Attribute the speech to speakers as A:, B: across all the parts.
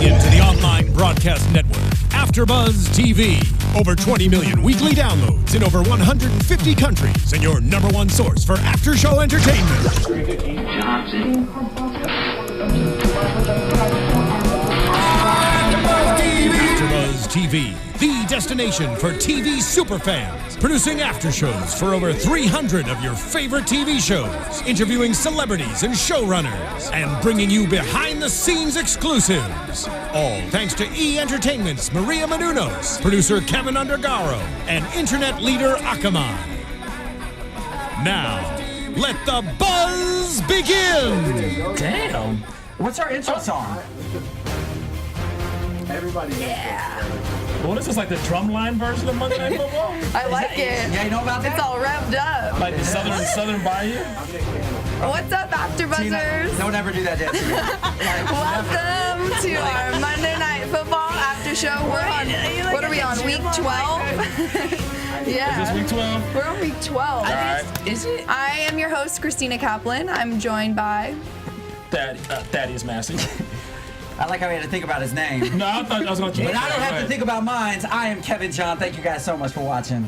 A: Tuning in to the online broadcast network, AfterBuzz TV. Over 20 million weekly downloads in over 150 countries, and your number one source for after-show entertainment. AfterBuzz TV, the destination for TV superfans, producing aftershows for over 300 of your favorite TV shows, interviewing celebrities and showrunners, and bringing you behind-the-scenes exclusives. All thanks to E! Entertainment's Maria Menounos, producer Kevin Undergaro, and internet leader Akamai. Now, let the buzz begin!
B: Damn. What's our intro song?
C: Everybody.
D: Yeah.
B: Well, this is like the drumline version of Monday Night Football.
D: I like it.
B: Yeah, you know about that?
D: It's all revved up.
B: Like the Southern Bayou?
D: What's up, AfterBuzzers?
B: Don't ever do that dance to me.
D: Welcome to our Monday Night Football after show. We're on, what are we on, week 12? Yeah.
B: Is this week 12?
D: We're on week 12.
B: All right.
D: Is it? I am your host, Christina Kaplan. I'm joined by...
B: Thaddeus Massey.
E: I like how he had to think about his name.
B: No, I thought I was going to.
E: But I don't have to think about mine. I am Kevin John. Thank you guys so much for watching.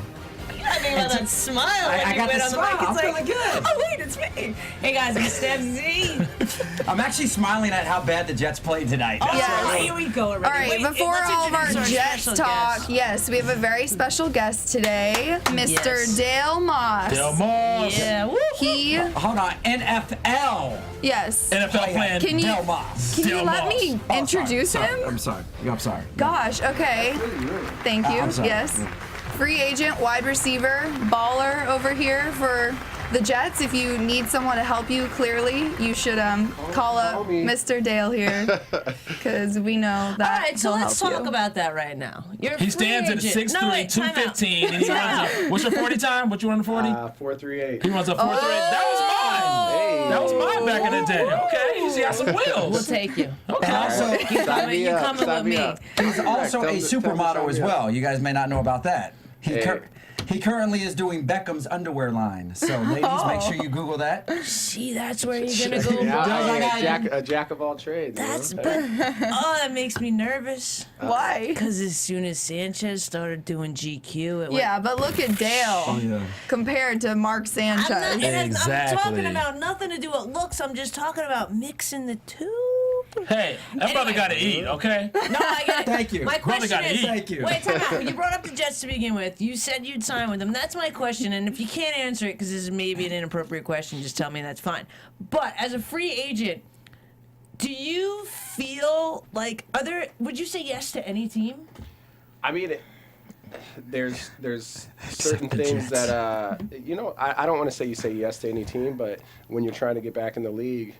F: I think about that smile.
E: I got the smile. I'm feeling good.
F: Oh wait, it's me. Hey guys, I'm Stef Z.
E: I'm actually smiling at how bad the Jets played tonight.
F: Oh,
D: Yes.
F: here we go already.
D: All right,
F: Wait,
D: before
F: let's
D: all of our
F: introduce
D: Jets
F: special
D: talk,
F: guest.
D: yes, we have a very special guest today, Mr.
F: Yes.
D: Dale Moss.
B: Del Moss.
F: Yeah, woo.
D: He,
E: Hold on. NFL.
D: yes.
B: NFL plan.
D: Can you,
E: Del Moss.
D: can you
B: Del
D: let me
B: Moss.
D: introduce him?
E: I'm sorry. I'm sorry.
D: Gosh, okay. Thank you.
E: I'm sorry.
D: Yes. Free agent, wide receiver, baller over here for the Jets. If you need someone to help you, clearly, you should call up Mr. Dale here, because we know that
F: All right, so
D: he'll
F: let's
D: help
F: talk
D: you.
F: about that right now. You're a
B: He
F: free
B: stands at a
F: agent.
B: 6'3",
F: No, wait, time out.
B: 215, and he
F: Time
B: runs a, what's your 40 time? What you run a 40?
C: 4.38.
B: He runs a 4.38. That was mine.
C: Hey.
B: That was mine back in the day. Okay, he's got some wheels.
F: We'll take you.
B: Okay.
E: And also,
F: You coming with me.
E: he's also a supermodel as well. You guys may not know about that.
C: Hey.
E: He currently is doing Beckham's underwear line. So, ladies, make sure you Google that.
F: See, that's where you're gonna go.
C: Yeah, a jack of all trades.
F: That's
C: you know?
F: oh, that makes me nervous.
D: Why?
F: Because as soon as Sanchez started doing GQ, it
D: Yeah, but look at Dale
E: yeah.
D: compared to Mark Sanchez.
F: I'm
B: Exactly.
F: talking about nothing to do with looks. I'm just talking about mixing the two.
B: Hey, that brother
F: Anyway.
B: got to eat, okay?
F: No, I get it.
E: Thank you.
F: My
B: Brother
F: question
B: gotta
F: is,
B: eat.
E: Thank you.
F: wait, time out. You brought up the Jets to begin with. You said you'd sign with them. That's my question. And if you can't answer it because this is maybe an inappropriate question, just tell me and that's fine. But as a free agent, do you feel like would you say yes to any team?
C: I mean, there's certain things that I don't want to say you say yes to any team, but when you're trying to get back in the league,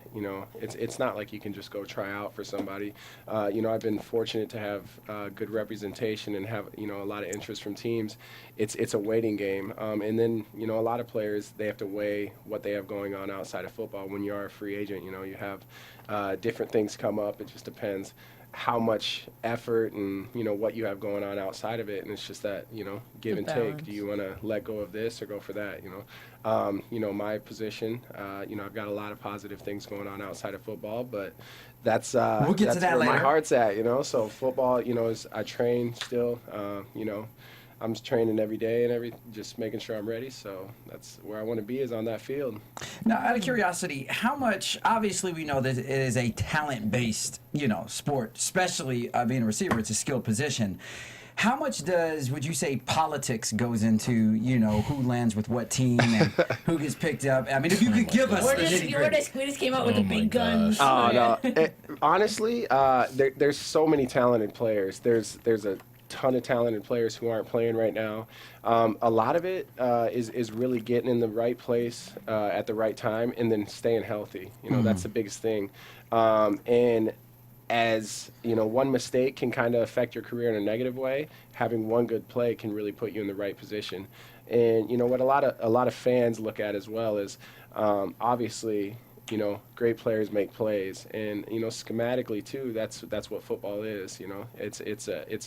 C: it's not like you can just go try out for somebody. I've been fortunate to have good representation and have a lot of interest from teams. It's a waiting game, and then a lot of players, they have to weigh what they have going on outside of football. When you are a free agent, you have different things come up. It just depends how much effort and what you have going on outside of it, and it's just that give and take. Do you want to let go of this or go for that? My position, I've got a lot of positive things going on outside of football, but that's
E: We'll get to
C: that's
E: that
C: where my
E: later.
C: heart's at. So football, is I train still. I'm just training every day and just making sure I'm ready. So that's where I want to be, is on that field.
E: Now, out of curiosity, how much, obviously we know that it is a talent-based, sport, especially being a receiver, it's a skilled position. How much would you say, politics goes into, who lands with what team and who gets picked up? I mean, if you could give us the nitty-gritty.
F: We just came out with the big guns.
C: Oh, no. Honestly, there's so many talented players. There's a ton of talented players who aren't playing right now. A lot of it is really getting in the right place at the right time and then staying healthy. That's the biggest thing. And as one mistake can kind of affect your career in a negative way, having one good play can really put you in the right position. And what a lot of fans look at as well is obviously you know, great players make plays, and you know, schematically too. That's what football is. You know, it's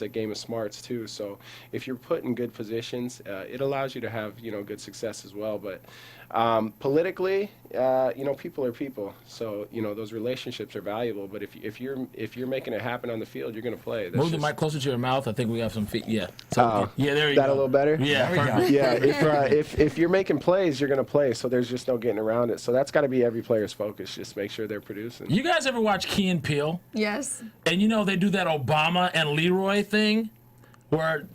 C: a game of smarts too. So if you're put in good positions, it allows you to have, you know, good success as well. But politically, you know, people are people. So you know, those relationships are valuable. But if you're making it happen on the field, you're going to play.
B: Move the mic closer to your mouth. I think we have some feet. Yeah. So, yeah, there you
C: that
B: go.
C: a little better?
B: Yeah. Perfect.
C: Yeah. If you're making plays, you're going to play. So there's just no getting around it. So that's got to be every player's focus. Just make sure they're producing.
B: You guys ever watch Key and Peele?
D: Yes.
B: And you know they do that Obama and Leroy thing, where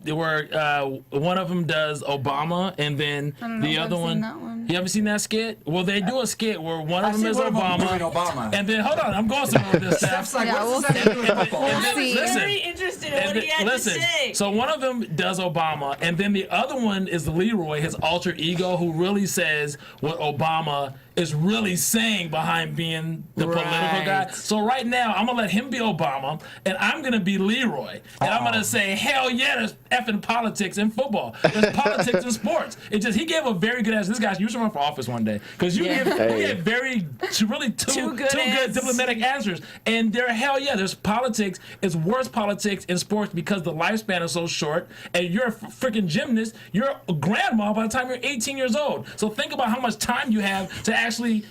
B: one of them does Obama and then the other one. You haven't seen that skit? Well, they do a skit where one of them is Obama, and then hold on, I'm going somewhere with this stuff.
E: Like,
D: Yeah,
E: what does that do with football?
B: And then,
D: see.
B: listen,
F: Very interested in what he had to say.
B: so one of them does Obama, and then the other one is Leroy, his alter ego, who really says what Obama is really saying behind being the political guy.
E: Right.
B: So right now, I'm gonna let him be Obama, and I'm gonna be Leroy, and I'm gonna say, hell yeah, there's effing politics in football. There's politics in sports. It just he gave a very good answer. This guy, you should run for office one day because you
F: Yeah.
B: give very two good diplomatic answers, and hell yeah, there's politics. It's worse politics in sports because the lifespan is so short, and you're a freaking gymnast. You're a grandma by the time you're 18 years old. So think about how much time you have to actually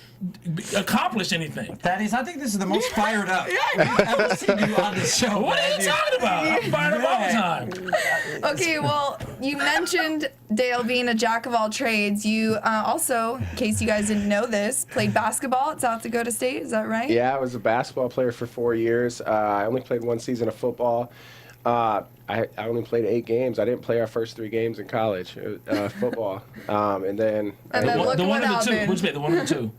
B: accomplish anything.
E: Thaddeus, I think this is the most fired up we've ever seen you on the show.
B: What are you talking about? I'm fired up all the time.
D: Okay, well, you mentioned Dale being a jack of all trades. You also, in case you guys didn't know this, played basketball at South Dakota State. Is that right?
C: Yeah, I was a basketball player for 4 years. I only played one season of football. I only played 8 games. I didn't play our first 3 games in college, football. And then
D: look
B: The one
D: what
B: and the two.
D: happened.
B: Which bit? The one and the two.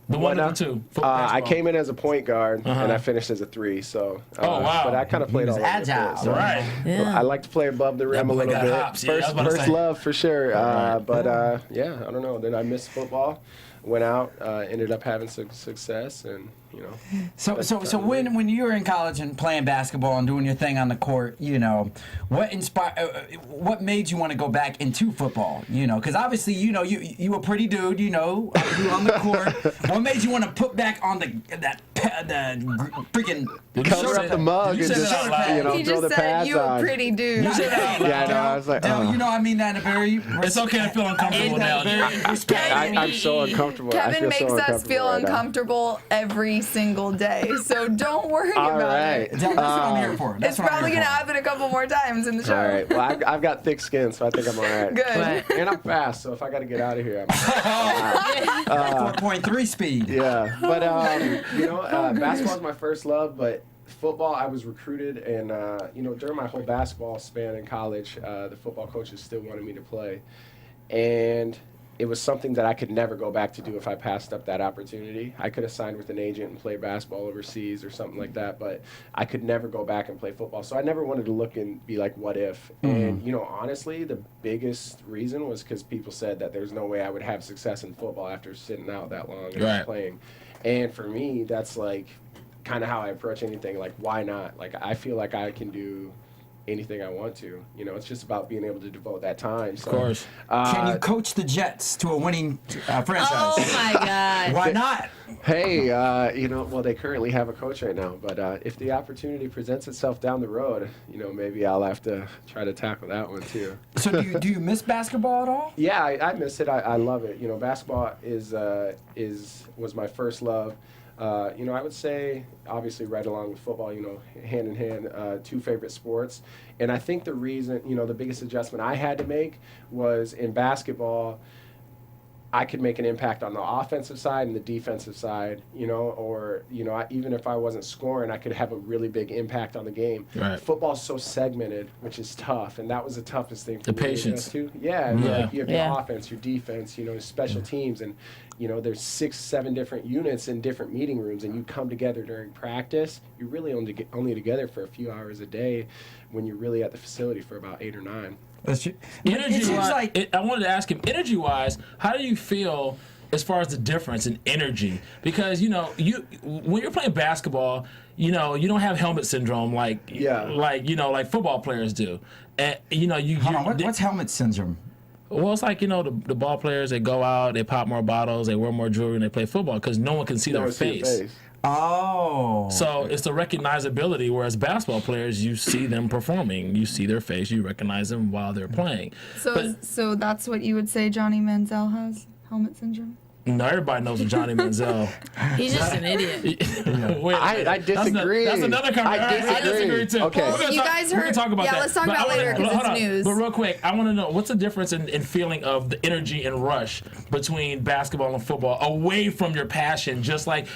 B: The one and the two.
C: I came in as a point guard and I finished as a 3. So,
B: Oh, wow.
C: But I kind of played all over the
E: agile.
C: place, so
B: Right.
C: I like to play above the rim
B: That
C: a
B: boy
C: little
B: got
C: bit.
B: hops. Yeah, I was about to
C: First
B: say.
C: love for sure.
B: Right.
C: But yeah, I don't know. Then I missed football. Went out, ended up having some success, and you know.
E: So when you were in college and playing basketball and doing your thing on the court, you know, what made you want to go back into football? You know, because obviously, you know, you were a pretty dude, you know, you on the court. What made you want to put back on the freaking
C: Cover up the mug
B: you
C: and
B: said
C: just,
B: it out loud.
C: you know,
D: He
C: throw
D: just
C: the
D: said
C: pads
D: you
C: on.
D: a pretty dude.
B: You said that out loud.
C: Yeah, I know. I was like,
E: Dale, you know, I mean that in a very.
B: It's okay to feel uncomfortable now.
C: I'm so uncomfortable. I
D: Kevin
C: feel
D: makes
C: so
D: us feel
C: right now.
D: uncomfortable every single day, so don't worry
C: All
D: about
C: right.
D: it.
E: That's what I'm here for. That's
D: It's
E: what I'm
D: probably
E: here
D: gonna
E: for.
D: happen a couple more times in the show.
C: All right. Well, I've got thick skin, so I think I'm all right.
D: Good.
C: And I'm fast, so if I got to get out of here, I'm
E: 4.3 speed.
C: yeah. But you know, basketball is my first love, but football, I was recruited, and you know, during my whole basketball span in college, the football coaches still wanted me to play, and it was something that I could never go back to do if I passed up that opportunity. I could have signed with an agent and played basketball overseas or something like that, but I could never go back and play football. So I never wanted to look and be like, what if? And, you know, honestly, the biggest reason was because people said that there's no way I would have success in football after sitting out that long and
B: Right.
C: playing. And for me, that's like kind of how I approach anything. Like, why not? Like, I feel like I can do anything I want to. You know, it's just about being able to devote that time. So,
B: Of course.
E: Can you coach the Jets to a winning franchise?
F: Oh my God.
E: Why not?
C: Hey, you know, well, they currently have a coach right now, but if the opportunity presents itself down the road, you know, maybe I'll have to try to tackle that one too.
E: So do you miss basketball at all?
C: Yeah, I miss it. I love it. You know, basketball was my first love. You know, I would say, obviously, right along with football, you know, hand in hand, 2 favorite sports. And I think the reason, you know, the biggest adjustment I had to make was in basketball, I could make an impact on the offensive side and the defensive side, you know, or, you know, even if I wasn't scoring, I could have a really big impact on the game.
B: Right.
C: Football's so segmented, which is tough, and that was the toughest thing for
B: The
C: me.
B: patience.
C: Too. Yeah,
B: Yeah.
C: like you have
F: Yeah.
C: your offense, your defense, you know, special teams, and, you know, there's 6, 7 different units in different meeting rooms, and you come together during practice. You're really only together for a few hours a day when you're really at the facility for about 8 or 9.
E: That's true.
B: Energy
E: It seems
B: wise,
E: like
B: I wanted to ask him, energy wise, how do you feel as far as the difference in energy? Because, you know, when you're playing basketball, you know, you don't have helmet syndrome like football players do. And, you know,
E: hold on, what's helmet syndrome?
B: Well, it's like, the ball players, they go out, they pop more bottles, they wear more jewelry, and they play football because no one can see their face.
E: Oh.
B: So it's the recognizability, whereas basketball players, you see them performing. You see their face, you recognize them while they're playing.
D: So that's what you would say Johnny Manziel has? Helmet syndrome?
B: No, everybody knows Johnny Manziel.
F: He's just an idiot.
B: Wait,
C: I disagree.
B: That's another conversation. I disagree too.
C: Okay.
D: You guys heard?
B: We can talk about that.
D: Let's talk about later because it's news.
B: But real quick, I want to know what's the difference in feeling of the energy and rush between basketball and football, away from your passion,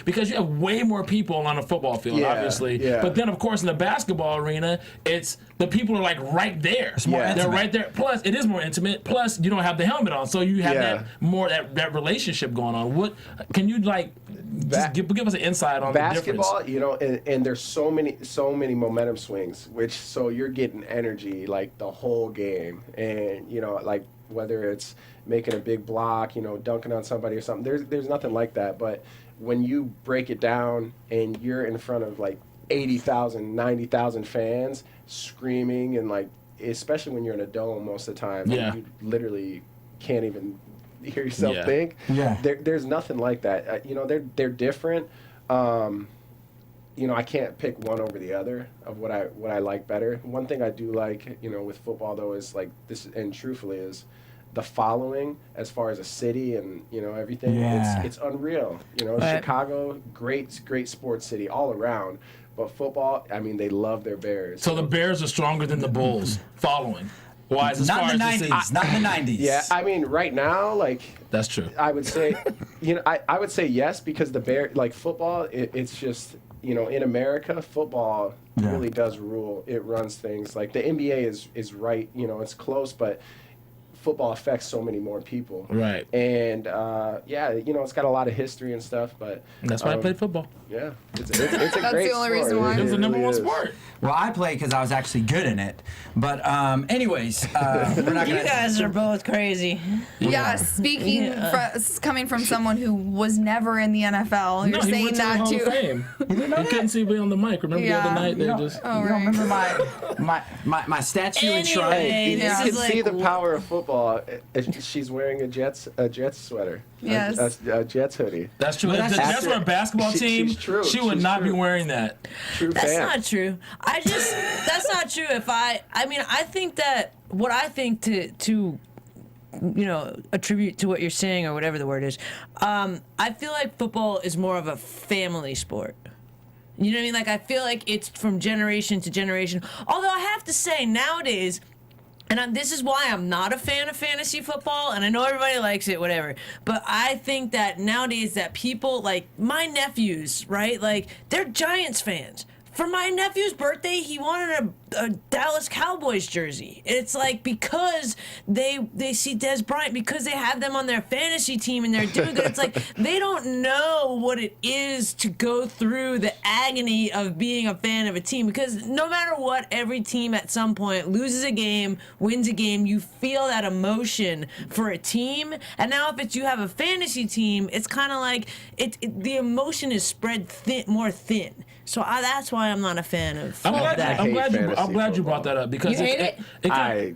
B: because you have way more people on a football field, obviously.
C: Yeah.
B: But then, of course, in the basketball arena, it's the people are right there.
E: It's more
B: They're
E: intimate.
B: right there. Plus, it is more intimate. Plus, you don't have the helmet on, so you have that relationship going on. What can you just give us an insight on
C: basketball?
B: the difference?
C: And there's so many momentum swings, so you're getting energy the whole game, and whether it's making a big block, dunking on somebody or something. There's nothing like that. But when you break it down and you're in front of 80,000, 90,000 fans screaming, and especially when you're in a dome most of the time, you literally can't even hear yourself think.
E: Yeah.
C: There's nothing like that. They're different. I can't pick one over the other of what I like better. One thing I do like, with football though, is this, and truthfully, is the following as far as a city and everything.
E: Yeah.
C: It's unreal. Chicago, great sports city all around. But football, they love their Bears.
B: So the Bears are stronger than the Bulls following. Why?
E: Not in the 90s. Not in the 90s.
C: Yeah, right now,
B: that's true.
C: I would say, I would say yes, because the football, it's just, in America, football really does rule. It runs things. The NBA is right, it's close, but football affects so many more people.
B: Right.
C: And, it's got a lot of history and stuff, but...
B: That's why I played football.
C: Yeah. It's a great
D: That's the only reason why.
B: It was the number one sport.
E: Well, I played because I was actually good in it. But anyways, we're not
F: You
E: gonna...
F: guys are both crazy.
D: Yeah, coming from someone who was never in the NFL, you're
B: he
D: saying
B: went to the
D: that
B: Hall
D: too.
B: of Fame. You couldn't see me on the mic. Remember the other night? They just...
E: You don't remember my statue and shrine?
F: Anyway,
C: You
F: this
C: can
F: is
C: see the power of football if she's wearing a Jets sweater.
D: Yes.
C: A Jets hoodie.
B: That's true.
E: Well,
B: If the
E: that's-
B: Jets were a basketball team,
C: she's true.
B: she would
C: She's
B: not be
C: true.
B: wearing that.
C: True
F: That's
C: fan.
F: not true. That's not true. I think that what I think to attribute to what you're saying or whatever the word is, I feel like football is more of a family sport. You know what I mean? I feel like it's from generation to generation. Although I have to say nowadays, and this is why I'm not a fan of fantasy football, and I know everybody likes it, whatever, but I think that nowadays that people, my nephews, right, they're Giants fans. For my nephew's birthday, he wanted a Dallas Cowboys jersey. It's because they see Des Bryant, because they have them on their fantasy team and they're doing good. It's they don't know what it is to go through the agony of being a fan of a team, because no matter what, every team at some point loses a game, wins a game. You feel that emotion for a team. And now if it's you have a fantasy team, it's kind of the emotion is spread more thin. So that's why I'm not a fan of that.
B: I'm glad you brought that up, because
F: You hate it?
C: I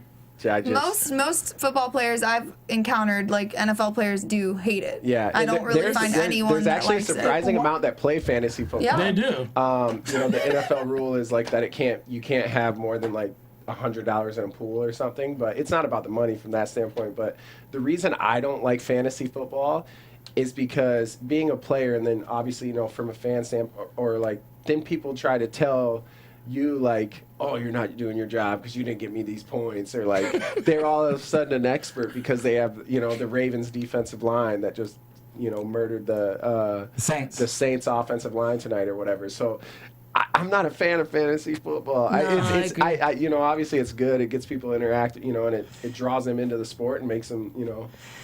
C: just...
D: Most football players I've encountered, NFL players, do hate it.
C: Yeah,
D: I don't really find anyone
C: There's
D: that
C: actually a
D: likes
C: surprising
D: it.
C: amount that play fantasy football.
D: Yeah.
B: they do.
C: The NFL rule is that you can't have more than $100 in a pool or something. But it's not about the money from that standpoint. But the reason I don't like fantasy football is because being a player, and then obviously from a fan standpoint, or then people try to tell you oh, you're not doing your job because you didn't get me these points, or they're all of a sudden an expert because they have the Ravens defensive line that just murdered the Saints offensive line tonight or whatever. So I'm not a fan of fantasy football.
F: No, I agree.
C: Obviously it's good. It gets people interactive, and it draws them into the sport and makes them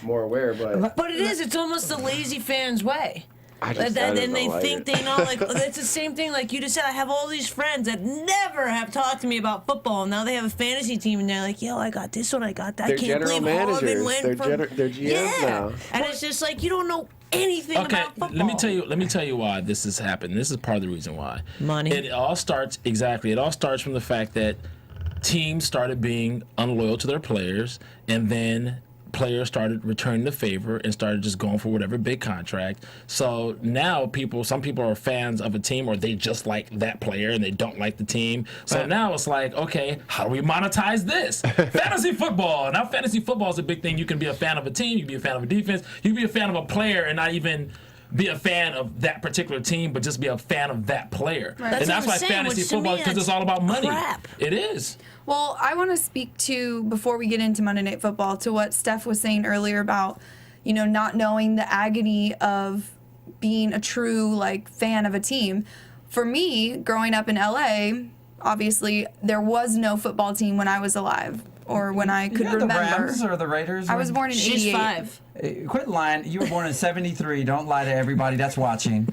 C: more aware. But
F: It's almost the lazy fans way.
C: I
F: And they
C: like
F: think
C: it.
F: they know, it's the same thing you just said. I have all these friends that never have talked to me about football. Now they have a fantasy team, and they're yo, I got this one, I got that.
C: They're
F: I can't
C: general
F: believe Harvin
C: managers.
F: went
C: They're GMs now.
F: And it's just you don't know anything about football.
B: Let me tell you why this has happened. This is part of the reason why.
F: Money.
B: It all starts from the fact that teams started being unloyal to their players, and then players started returning the favor and started just going for whatever big contract. So now some people are fans of a team, or they just like that player and they don't like the team. So now it's like, okay, how do we monetize this? Fantasy football. Now fantasy football is a big thing. You can be a fan of a team, you can be a fan of a defense, you can be a fan of a player and not even be a fan of that particular team, but just be a fan of that player.
F: Right.
B: And that's why fantasy football, because it's all about money.
F: Crap.
B: It is.
D: Well, I want to speak to, before we get into Monday Night Football, to what Steph was saying earlier about, not knowing the agony of being a true, fan of a team. For me, growing up in LA, obviously, there was no football team when I was alive, or when I could remember.
E: The Rams or the Raiders?
D: I was born in
F: She's
D: 88.
F: 5.
E: Quit lying. You were born in 73. Don't lie to everybody that's watching.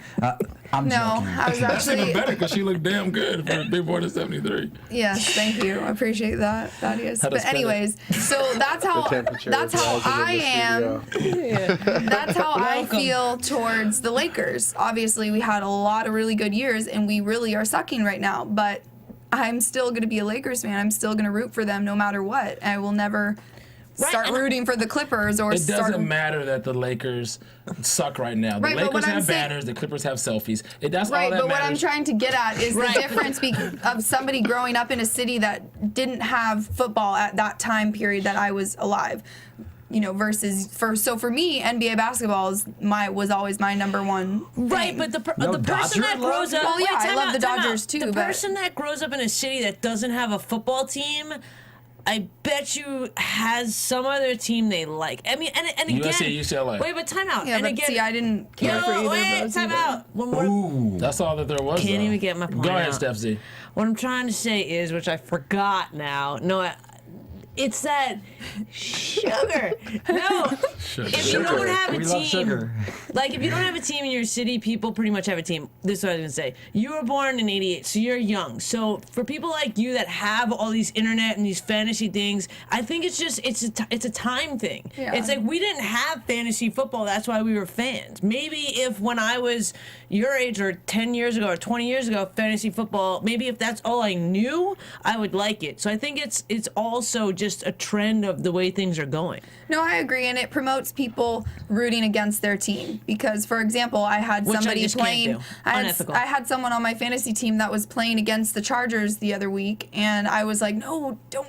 E: I'm
D: No,
E: joking.
D: I was
B: That's even
D: actually.
B: better because she looked damn good for being born in 73.
D: Yes, thank you. I appreciate that, Thaddeus.
B: How to
D: But
B: spell it.
D: anyways, so that's how
C: temperature
D: that's
C: is
D: how
C: rising in
D: I
C: the
D: am.
C: studio.
D: That's how I
F: Welcome.
D: feel towards the Lakers. Obviously, we had a lot of really good years, and we really are sucking right now. But I'm still going to be a Lakers fan. I'm still going to root for them no matter what. I will never start
F: and-
D: rooting for the Clippers or
B: It
D: start.
B: doesn't matter that the Lakers suck right now. The
D: Right, but
B: Lakers
D: what I'm
B: have
D: saying-
B: banners, the Clippers have selfies. That's all
D: Right,
B: that
D: but what I'm
B: matters.
D: trying to get at is
F: Right.
D: the difference of somebody growing up in a city that didn't have football at that time period that I was alive. Versus for me, NBA basketball was always my number one.
F: Right,
D: thing.
F: but the
E: No
F: person
E: Dodger
F: that
E: love?
F: grows up.
D: Well, yeah,
F: wait,
D: I
F: time
D: love
F: out,
D: the
F: time out.
D: Dodgers too,
F: The
D: but-
F: person that grows up in a city that doesn't have a football team, I bet you has some other team they like. I mean, and again,
B: USC, UCLA.
F: Wait, but time out.
D: Yeah,
F: and
D: but
F: again,
D: see, I didn't care for either
F: wait,
D: of those.
F: time
D: either.
F: out. One more.
B: That's all that there was.
F: Can't
B: though.
F: even get my point
B: Go ahead,
F: out.
B: Stef Z.
F: What I'm trying to say is, which I forgot now. No, it's that sugar. No, if you don't have a
E: We love
F: team,
E: sugar.
F: like if you don't have a team in your city, people pretty much have a team. This is what I was gonna say. You were born in '88, so you're young. So for people like you that have all these internet and these fantasy things, I think it's just it's a time thing.
D: Yeah.
F: It's like we didn't have fantasy football. That's why we were fans. Maybe if when I was your age or 10 years ago or 20 years ago, fantasy football, maybe if that's all I knew, I would like it. So I think it's also just a trend of the way things are going.
D: No, I agree, and it promotes people rooting against their team. Because, for example, I had
F: Which I
D: somebody
F: just can't
D: playing.
F: do. Unethical.
D: I had someone on my fantasy team that was playing against the Chargers the other week, and I was like, no, don't,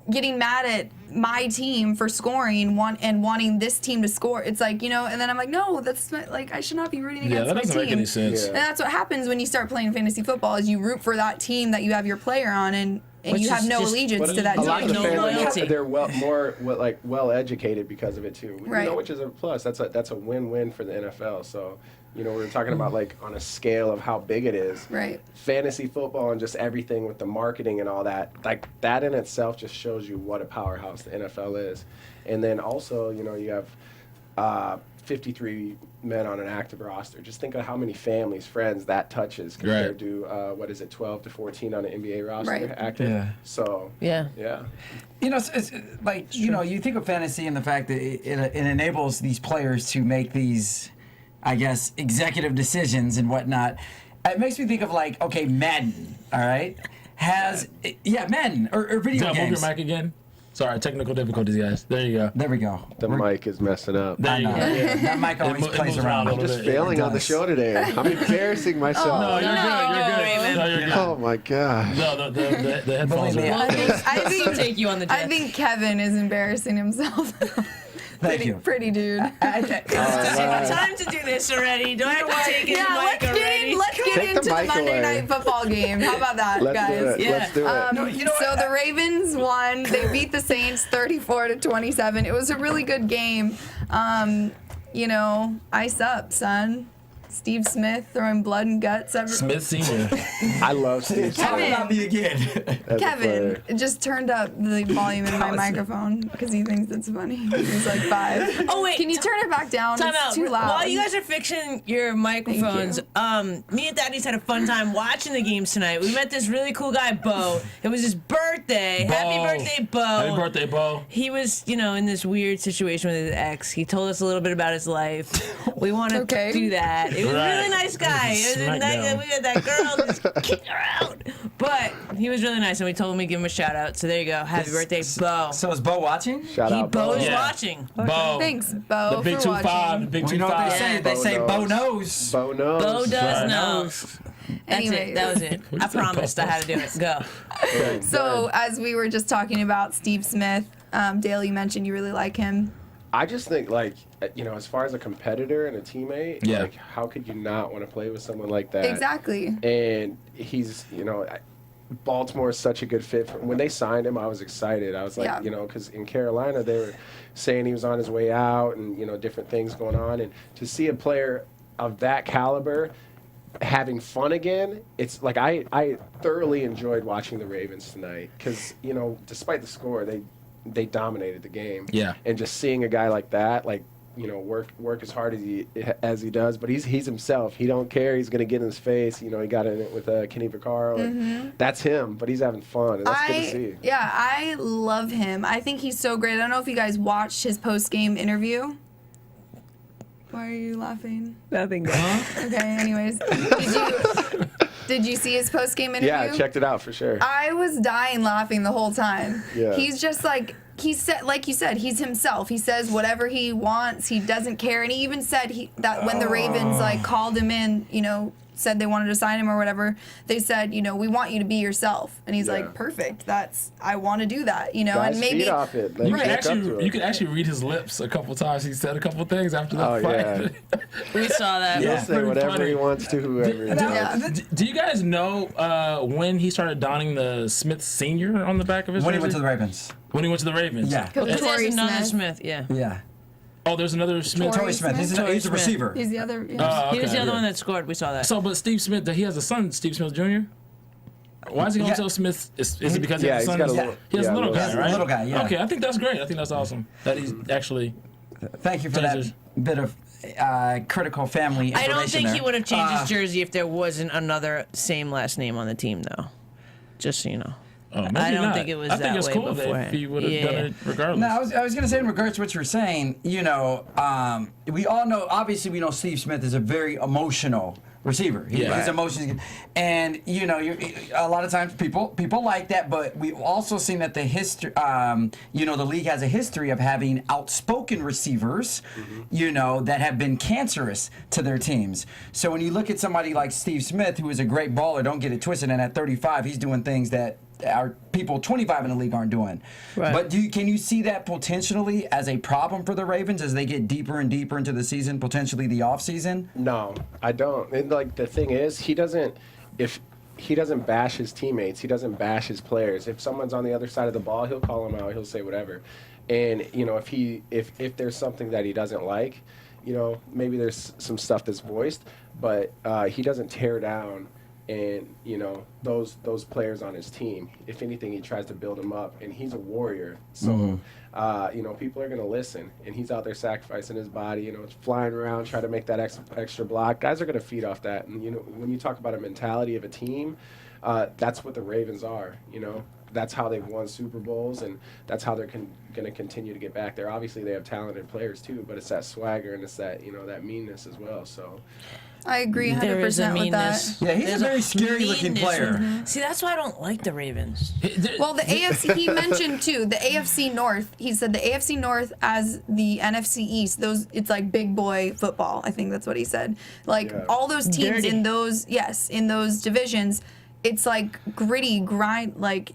D: getting mad at my team for scoring and wanting this team to score. It's like, and then I'm like, no, that's not, I should not be rooting
B: Yeah,
D: against
B: that
D: my
B: doesn't
D: team.
B: make any sense.
C: Yeah.
D: And that's what happens when you start playing fantasy football is you root for that team that you have your player on, and
F: Which
D: you have
F: is
D: no
F: just-
D: allegiance
C: But
D: to that
C: a lot of the
F: No
D: team.
F: loyalty.
C: fans, they're well educated because of it too.
D: Right.
C: Which is a plus. That's a win-win for the NFL. So, we're talking about on a scale of how big it is.
D: Right.
C: Fantasy football and just everything with the marketing and all that. That in itself just shows you what a powerhouse the NFL is. And then also, you have 53 men on an active roster. Just think of how many families, friends that touches compared to 12 to 14 on an NBA roster
D: Right.
C: active.
E: Yeah.
C: So
F: Yeah.
C: yeah.
E: It's like, you think of fantasy and the fact that it enables these players to make these, I guess, executive decisions and whatnot. It makes me think of Madden, all right? Madden or video
B: Move
E: games.
B: your mic again. Sorry, technical difficulties, guys. There you go.
E: There we go.
C: The mic is messing up.
B: There you go.
E: That mic always
B: It
E: plays
B: moves around
E: around.
B: a little
C: Just
B: bit.
C: failing on the
E: does.
C: show today. I'm embarrassing myself.
B: No, you're
F: No,
B: good. You're good.
F: Raymond.
B: No, you're good.
C: Oh my gosh.
B: No, the headphones
E: Believe me,
B: are.
D: I think
F: Take you on the jet.
D: I think Kevin is embarrassing himself.
E: Thank you.
D: Pretty dude.
F: Time to do this already. Do I have to take his
D: Yeah,
F: mic already?
D: let's get
C: Take the
D: into the
C: mic
D: Monday
C: away.
D: Night Football game. How about that,
C: Let's
D: guys?
C: do it.
F: Yeah.
C: Let's do it.
D: So the Ravens won. They beat the Saints 34-27. It was a really good game. Ice up, son. Steve Smith throwing blood and guts everywhere.
B: Smith Senior.
C: I love Steve
E: Talk
C: Smith
E: about me again.
C: as a
D: Kevin
C: player.
D: just turned up the volume in my microphone because he thinks it's funny. He's like 5.
F: Oh wait,
D: Can you turn it back down?
F: Time
D: It's
F: out.
D: too loud.
F: While you guys are fixing your microphones, me and Thaddeus had a fun time watching the games tonight. We met this really cool guy, Bo. It was his birthday. Happy birthday, Bo.
B: Happy birthday, Bo.
F: He was, in this weird situation with his ex. He told us a little bit about his life. We want to
D: Okay.
F: do that. It was a
B: Right.
F: really nice guy. It was a nice,
B: Smackdown.
F: we had that girl just kick her out. But He was really nice, and we told him we'd give him a shout out. So there you go. Happy birthday, Bo.
E: So is Bo watching?
C: Shout out,
F: Bo is
B: Yeah.
F: watching.
B: Bo.
D: Thanks, Bo,
B: The big
D: for
B: 2-5.
D: watching.
B: The big
E: Well, you know what
B: 2-5.
E: they say?
F: Yeah.
E: They say Bo knows.
C: Bo knows.
F: Bo does
B: Right.
F: know. That's
D: Anyways.
F: it. That was it. I promised I had to do it. Go.
D: So as we were just talking about Steve Smith, Dale, you mentioned you really like him.
C: I just think, like, as far as a competitor and a teammate,
B: Yeah.
C: like, how could you not want to play with someone like that?
D: Exactly.
C: And he's, Baltimore is such a good fit. When they signed him, I was excited. I was like,
D: Yeah.
C: because in Carolina, they were saying he was on his way out and, different things going on. And to see a player of that caliber having fun again, it's like I thoroughly enjoyed watching the Ravens tonight because, despite the score, they dominated the game.
B: Yeah.
C: And just seeing a guy like that, like, work as hard as he does, but he's himself. He don't care. He's gonna get in his face. He got in it with Kenny Vaccaro. And that's him, but he's having fun. And that's good to see.
D: Yeah, I love him. I think he's so great. I don't know if you guys watched his post-game interview. Why are you laughing?
F: Nothing.
D: Okay, anyways. Did you see his post-game interview?
C: Yeah, I checked it out for sure.
D: I was dying laughing the whole time.
C: Yeah.
D: He's just like you said, he's himself. He says whatever he wants. He doesn't care. And he even said that when the Ravens called him in, said they wanted to sign him or whatever, they said, we want you to be yourself. And he's like, perfect. I want to do that,
C: Guys,
D: and maybe
C: feed off it.
B: You could actually read his lips a couple times. He said a couple things after the fight.
C: Yeah.
F: We saw that.
C: He'll
E: Yeah.
C: say whatever
B: funny.
C: he wants to whoever.
D: Yeah.
B: Do you guys know when he started donning the Smith Senior on the back of his
E: When he
B: jersey?
E: went to the Ravens.
B: When he went to the Ravens.
E: Yeah.
F: There's
D: Torrey
F: another
D: Smith.
F: Smith. Yeah.
E: Yeah.
B: Oh, there's another Smith.
D: Torrey
E: Torrey Smith. He's
F: Torrey
E: a
F: Smith.
E: receiver.
D: He's the other.
F: He was the
B: okay.
F: other one that scored. We saw that.
B: So, but Steve Smith, he has a son, Steve Smith Jr. Why is he going to tell Smith? Is it because he
C: Yeah,
B: has a
C: he's
B: son?
C: got a little-
B: He has a
C: yeah,
B: little
C: little-
B: guy,
E: He has a
B: right?
E: little guy, yeah.
B: Okay, I think that's great. I think that's awesome that he's actually.
E: Thank you for
B: Jesus.
E: that bit of critical family information
F: I don't think
E: there.
F: he would have changed his jersey if there wasn't another same last name on the team, though. Just so you know.
B: Oh, maybe
F: I don't
B: not.
F: think it was
B: I think
F: that
B: it's
F: way
B: cool
F: beforehand.
B: if he would have
F: Yeah.
B: done it regardless.
E: No, I was going to say in regards to what you were saying, we all know, obviously we know Steve Smith is a very emotional receiver. His emotions, and a lot of times people like that, but we've also seen that the history, the league has a history of having outspoken receivers, that have been cancerous to their teams. So when you look at somebody like Steve Smith, who is a great baller, don't get it twisted, and at 35, he's doing things that our people 25 in the league aren't doing.
F: Right.
E: But can you see that potentially as a problem for the Ravens as they get deeper and deeper into the season, potentially the offseason?
C: No, I don't. And the thing is, if he doesn't bash his teammates, he doesn't bash his players. If someone's on the other side of the ball, he'll call them out. He'll say whatever. And if there's something that he doesn't like, maybe there's some stuff that's voiced, but he doesn't tear down. And those players on his team. If anything, he tries to build them up, and he's a warrior. So people are gonna listen, and he's out there sacrificing his body. Flying around, trying to make that extra block. Guys are gonna feed off that. And when you talk about a mentality of a team, that's what the Ravens are. That's how they've won Super Bowls, and that's how they're going to continue to get back there. Obviously, they have talented players too, but it's that swagger and it's that that meanness as well. So.
D: I agree 100%
F: There is a
D: with
F: meanness.
D: that.
E: Yeah, he's a very scary-looking
F: meanness.
E: player.
F: See, that's why I don't like the Ravens.
D: Well, the AFC, he mentioned too, the AFC North. He said the AFC North as the NFC East. It's like big boy football. I think that's what he said. Like all those teams
F: Dirty.
D: in those divisions, it's like gritty grind. Like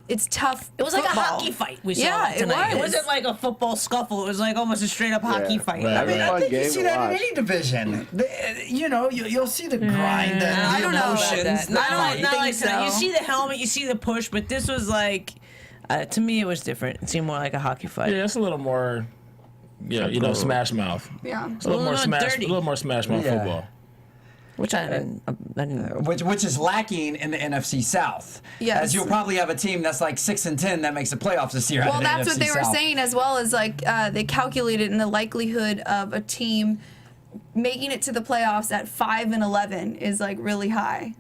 D: it's tough.
F: It was like
D: football.
F: a hockey fight we saw
D: Yeah,
F: tonight.
D: it was.
F: wasn't like a football scuffle. It was like almost a straight up hockey fight.
B: Right.
E: I mean, I
C: Fun
E: think you
C: game
E: see
C: to
E: that
C: watch.
E: in any division. You'll see the grind and
D: I
E: the
D: don't know about
E: emotions.
F: that. Not like
D: think
F: tonight. You
D: so.
F: see the helmet, you see the push, but this was like, to me, it was different. It seemed more like a hockey fight.
B: Yeah, it's a little more. Yeah, smash mouth.
D: Yeah.
B: It's a little more smash.
F: dirty.
B: A little more smash mouth
E: Yeah.
B: football.
F: Which I didn't.
E: Which is lacking in the NFC South.
D: Yes.
E: As you'll probably have a team that's like 6-10 that makes the playoffs this year. out
D: Well,
E: of the
D: that's
E: NFC
D: what they were
E: South.
D: saying as well, as like they calculated in the likelihood of a team making it to the playoffs at 5-11 is like really high.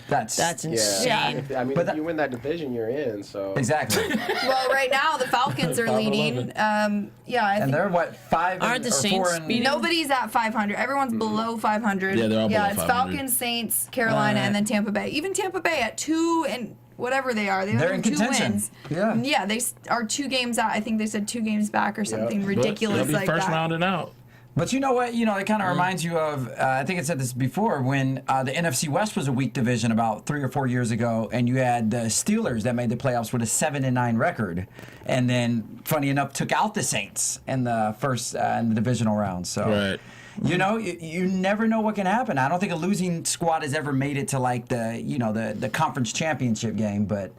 F: That's
C: Yeah.
F: insane.
C: If you win that division, you're in. So.
E: Exactly.
D: Well, right now the Falcons are leading. I
E: And
D: think
E: they're what, 5
F: Aren't the
E: or
F: Saints
E: 4 and
F: beating-
D: nobody's at 500. Everyone's below 500.
B: Yeah, they're all below
D: it's
B: 500.
D: Falcons, Saints, Carolina, and then Tampa Bay. Even Tampa Bay at 2-5 whatever they are. They
E: They're
D: have
E: in
D: 2
E: contention.
D: wins.
E: Yeah.
D: Yeah, they are 2 games out. I think they said 2 games back or something ridiculous
B: They'll be
D: like
B: first
D: that.
B: round and out.
E: But you know what? You know, it kind of reminds you of, I think I said this before, when the NFC West was a weak division about 3 or 4 years ago, and you had the Steelers that made the playoffs with a 7-9 record, and then, funny enough, took out the Saints in the first in the divisional round. So,
B: Right.
E: you know, you never know what can happen. I don't think a losing squad has ever made it to like the conference championship game, but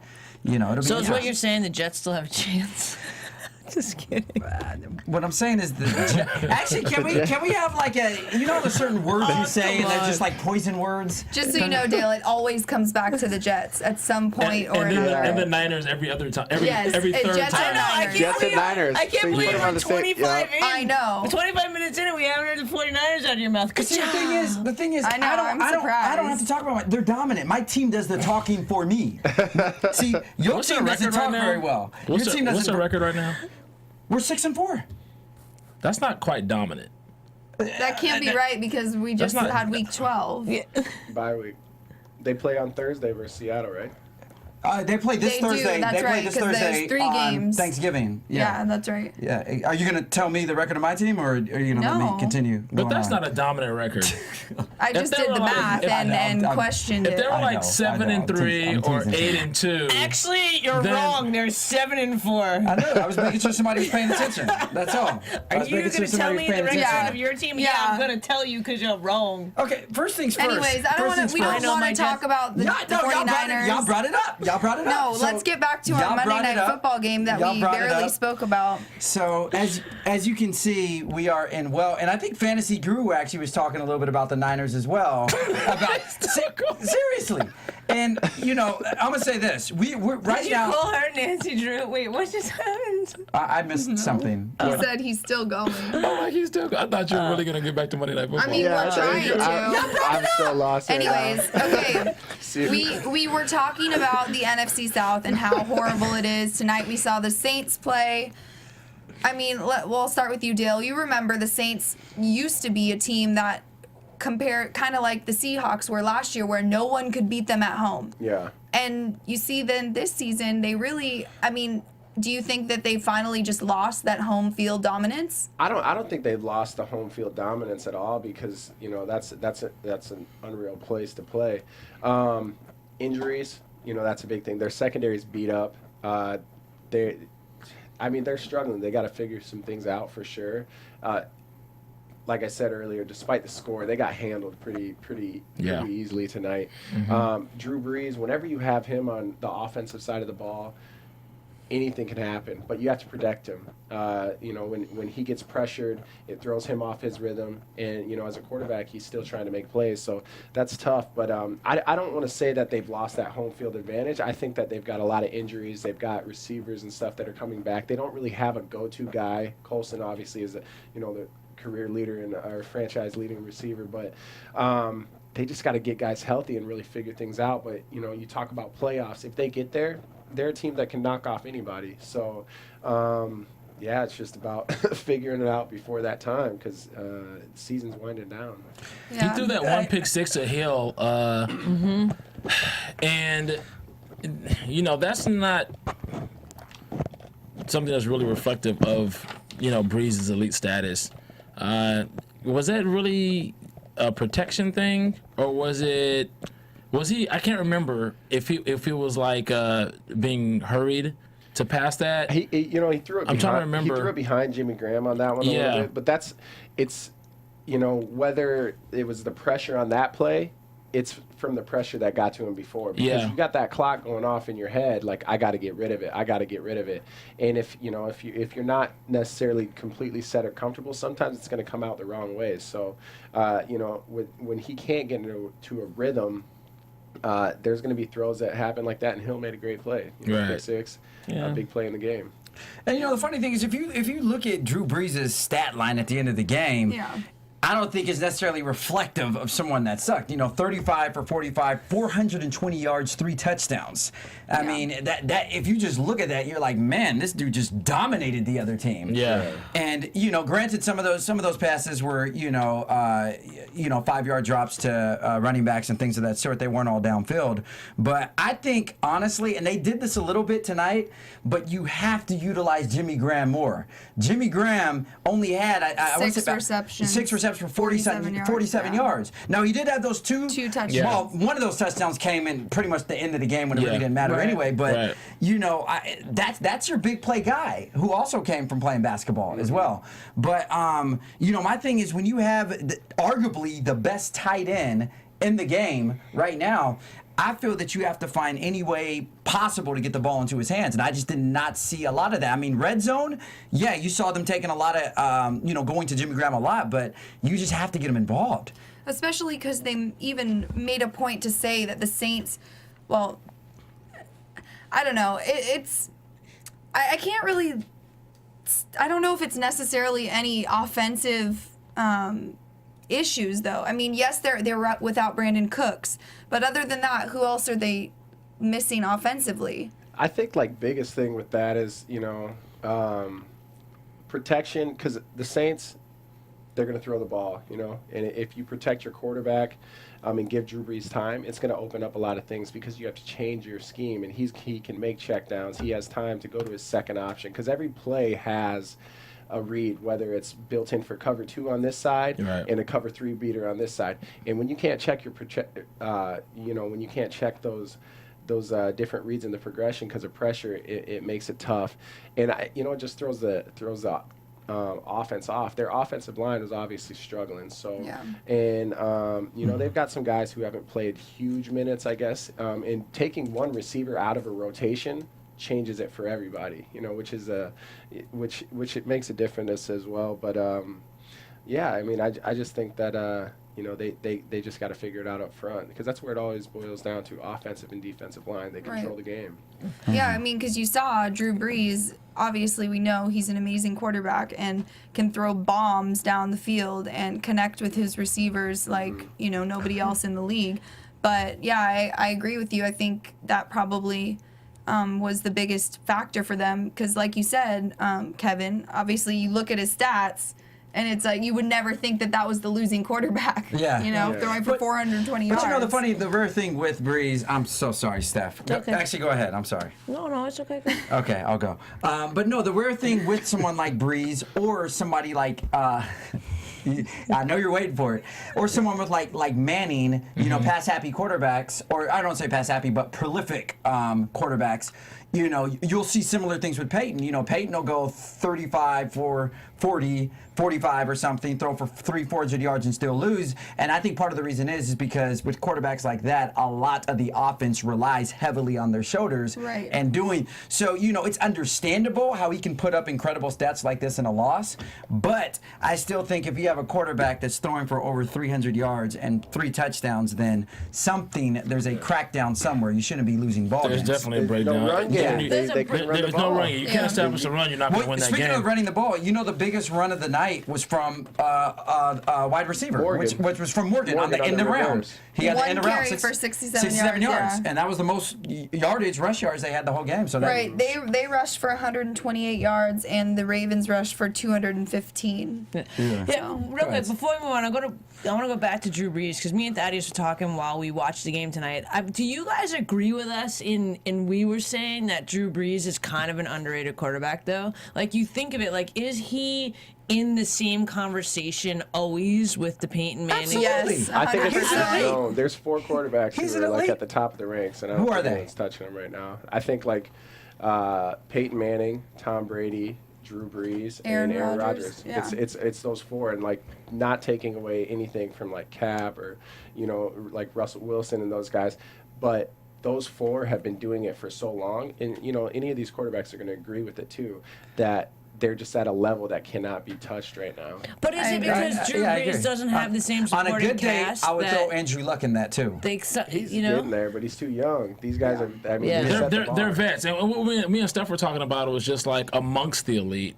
E: you know, it'll be.
F: So is what you're saying the Jets still have a chance? Just kidding.
E: What I'm saying is actually, can we have like the certain words you say and they're just like poison words?
D: Just so you know, Dale, it always comes back to the Jets at some point or another.
B: And the Niners every other time. Every third
D: Jets
B: time.
D: and Niners.
C: Jets and Niners.
F: I can't
C: So you
F: believe
C: put them on
F: we're
C: the same-
F: 25 in.
D: I know.
F: 25 minutes in and we haven't heard the 49ers out of your mouth.
E: The thing is,
D: I know, I'm
E: I don't have to
D: surprised.
E: talk about it. They're dominant. My team does the talking for me. See, your
B: What's
E: team
B: their
E: doesn't
B: record
E: talk
B: right now?
E: very well.
B: What's
E: Your team
B: their
E: doesn't.
B: record right now?
E: We're 6-4.
B: That's not quite dominant.
D: That can't be right because we just
B: not-
D: had week 12.
C: Bye week. They play on Thursday versus Seattle, right?
E: They play this
D: They do,
E: Thursday.
D: that's
E: They play
D: right,
E: this
D: 'cause there's
E: Thursday
D: 3
E: on
D: games.
E: Thanksgiving.
D: Yeah, that's right.
E: Yeah. Are you going to tell me the record of my team, or are you going to let
D: No.
E: me continue?
B: But
E: going
B: that's
E: on?
B: not a dominant record.
D: I just
B: they
D: did
B: were
D: the
B: like-
D: math
B: if-
D: and
E: I'm-
D: questioned
B: If
D: it.
B: they were
E: I
B: like
E: know,
B: 7-3
E: I'm
B: or
E: teasing.
B: 8-2,
F: Actually, you're
B: Then-
F: wrong. They're 7-4.
E: I know. I was making sure somebody was paying attention. That's all. I
F: Are
E: was
F: you
E: making
F: going
E: sure
F: to tell
E: somebody
F: me
E: was
F: the
E: paying
F: record
E: attention.
F: of your team?
D: Yeah.
F: I'm going to tell you because you're wrong.
E: Okay, first things first.
D: Anyways, I don't want to. We
F: I
D: don't
F: know
D: want
F: my
D: to talk
F: Jets-
D: about the,
E: Y'all
D: the 49ers.
E: Y'all brought it up.
D: No,
E: So,
D: let's get back to
E: y'all
D: our Monday
E: brought it
D: Night
E: up.
D: Football game that
E: Y'all
D: we
E: brought it
D: barely
E: up.
D: spoke about.
E: So as you can see, we are in and I think Fantasy Guru actually was talking a little bit about the Niners as well. Seriously, and you know, I'm gonna say this: we're right
F: Did you
E: now.
F: call her Nancy Drew? Wait, what just happened?
E: I missed something.
D: He said he's still going.
B: oh, he's still. I thought you were really gonna get back to Monday Night Football.
D: I mean, we're trying to.
C: I'm so lost. right now.
D: Anyways, okay.
C: Seriously.
D: We were talking about the NFC South and how horrible it is. Tonight we saw the Saints play. I mean, we'll start with you, Dale. You remember the Saints used to be a team that kind of like the Seahawks were last year, where no one could beat them at home.
C: Yeah.
D: And you see then this season, they really, I mean, do you think that they finally just lost that home field dominance?
C: I don't think they've lost the home field dominance at all, because you know that's an unreal place to play. Injuries, you know, that's a big thing. Their secondary's beat up. They're struggling. They got to figure some things out for sure. Like I said earlier, despite the score, they got handled pretty easily tonight. Drew Brees, whenever you have him on the offensive side of the ball, anything can happen, but you have to protect him. You know, when he gets pressured, it throws him off his rhythm, and you know, as a quarterback, he's still trying to make plays, so that's tough. But I don't want to say that they've lost that home field advantage. I think that they've got a lot of injuries. They've got receivers and stuff that are coming back. They don't really have a go-to guy. Colson obviously is the career leader and our franchise leading receiver, but they just got to get guys healthy and really figure things out. But you know, you talk about playoffs. If they get there, they're a team that can knock off anybody. So, yeah, it's just about figuring it out before that time, because the season's winding down.
B: He threw that one pick six at Hill, and you know, that's not something that's really reflective of, you know, Breeze's elite status. Was that really a protection thing, or was he? I can't remember if he was like being hurried to pass that.
C: He threw it.
B: I'm trying to remember.
C: He threw it behind Jimmy Graham on that one a little bit, but it's whether it was the pressure on that play, it's from the pressure that got to him before, because you got that clock going off in your head, like, I got to get rid of it. And if you're not necessarily completely set or comfortable, sometimes it's going to come out the wrong way. So, when he can't get into a rhythm, there's going to be throws that happen like that, and Hill made a great play. Pick six, a big play in the game.
E: And you know, the funny thing is, if you look at Drew Brees' stat line at the end of the game, I don't think is necessarily reflective of someone that sucked. 35 for 45, 420 yards, 3 touchdowns. I mean, that if you just look at that, you're like, man, this dude just dominated the other team.
B: Yeah.
E: And granted, some of those passes were 5-yard drops to running backs and things of that sort. They weren't all downfield. But I think honestly, and they did this a little bit tonight, but you have to utilize Jimmy Graham more. Jimmy Graham only had
D: six receptions
E: for 47 yards. Now he did have those two
D: touchdowns.
E: Yeah. Well, one of those touchdowns came in pretty much the end of the game when it really didn't matter anyway. But that's your big play guy who also came from playing basketball as well. But my thing is when you have arguably the best tight end in the game right now, I feel that you have to find any way possible to get the ball into his hands, and I just did not see a lot of that. I mean, red zone, yeah, you saw them taking a lot of, going to Jimmy Graham a lot, but you just have to get him involved.
D: Especially because they even made a point to say that the Saints, well, I don't know, I can't really, I don't know if it's necessarily any offensive issues, though. I mean, yes, they're without Brandon Cooks, but other than that, who else are they missing offensively?
C: I think biggest thing with that is protection, because the Saints, they're going to throw the ball, and if you protect your quarterback and give Drew Brees time, it's going to open up a lot of things because you have to change your scheme, and he can make checkdowns. He has time to go to his second option because every play has a read, whether it's built in for cover 2 on this side and a cover 3 beater on this side. And when you can't check when you can't check those different reads in the progression because of pressure, it makes it tough. And it just throws the offense off. Their offensive line is obviously struggling. So, and they've got some guys who haven't played huge minutes, I guess. And taking one receiver out of a rotation changes it for everybody, which it makes a difference as well. But I mean, I just think that they just got to figure it out up front because that's where it always boils down to: offensive and defensive line. They control the game.
D: Yeah, I mean, because you saw Drew Brees. Obviously, we know he's an amazing quarterback and can throw bombs down the field and connect with his receivers like nobody else in the league. But yeah, I agree with you. I think that probably was the biggest factor for them because, like you said, Kevin, obviously you look at his stats and it's like you would never think that was the losing quarterback. Throwing for 420 yards.
E: But the rare thing with Brees, I'm so sorry, Steph.
F: Okay.
E: Actually, go ahead. I'm sorry.
F: No, it's okay.
E: Okay, I'll go. But no, the rare thing with someone like Brees or somebody like I know you're waiting for it. Or someone with like Manning, pass happy quarterbacks, or I don't say pass happy, but prolific quarterbacks. You'll see similar things with Peyton. Peyton will go 35 for 40, 45 or something, throw for 300-400 yards and still lose. And I think part of the reason is because with quarterbacks like that, a lot of the offense relies heavily on their shoulders.
D: Right.
E: And so it's understandable how he can put up incredible stats like this in a loss. But I still think if you have a quarterback that's throwing for over 300 yards and 3 touchdowns, then there's a crackdown somewhere. You shouldn't be losing ball games.
B: There's definitely a breakdown.
C: No run game.
B: There's no run game. You can't establish a run. You're not going to win that game.
E: Speaking of running the ball, the biggest run of the night was from wide receiver, which was from Morgan on the end of round. He had the end of round
D: for 67
E: yards, and that was the most yardage rush yards they had the whole game. So
D: they rushed for 128 yards, and the Ravens rushed for 215.
F: Yeah, real quick before we move on, I want to go back to Drew Brees because me and Thaddeus were talking while we watched the game tonight. Do you guys agree with us in we were saying that Drew Brees is kind of an underrated quarterback though? Like you think of it, like is he in the same conversation always with the Peyton Manning?
E: Yes,
C: I think it's known. There's 4 quarterbacks who are at the top of the ranks, and I don't think anyone's touching them right now. I think Peyton Manning, Tom Brady, Drew Brees, and Aaron Rodgers.
D: Yeah.
C: It's those 4, and not taking away anything from Cap or Russell Wilson and those guys, but those 4 have been doing it for so long, and any of these quarterbacks are going to agree with it too, that they're just at a level that cannot be touched right now.
F: But is it because Drew Brees doesn't have the same supporting
E: on a good
F: cast?
E: day, I would throw Andrew Luck in that too.
C: He's getting there, but he's too young. These guys are. I mean,
B: they're vets, and what me and Steph were talking about it was just amongst the elite,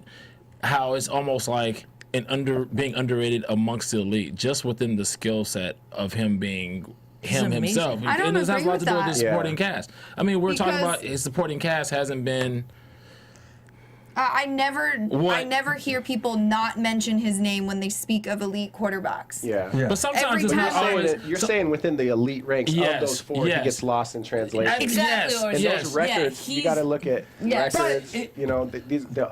B: how it's almost like and being underrated amongst the elite, just within the skill set of him being him himself.
D: I don't
B: and this has a
D: agree
B: lot to do with
D: with
B: the
D: that.
B: supporting cast. I mean, we're talking
D: Because-
B: about his supporting cast hasn't been.
D: I never hear people not mention his name when they speak of elite quarterbacks.
C: Yeah.
B: But sometimes
D: Every
B: it's not
D: time-
B: always.
C: You're saying within the elite ranks
B: Yes,
C: of those four,
B: yes.
C: he gets lost in translation.
F: Exactly,
B: Yes,
F: or-
C: And
B: yes.
C: those records, you
F: he's-
C: got to look at
F: Yes.
C: records.
E: But
C: You know,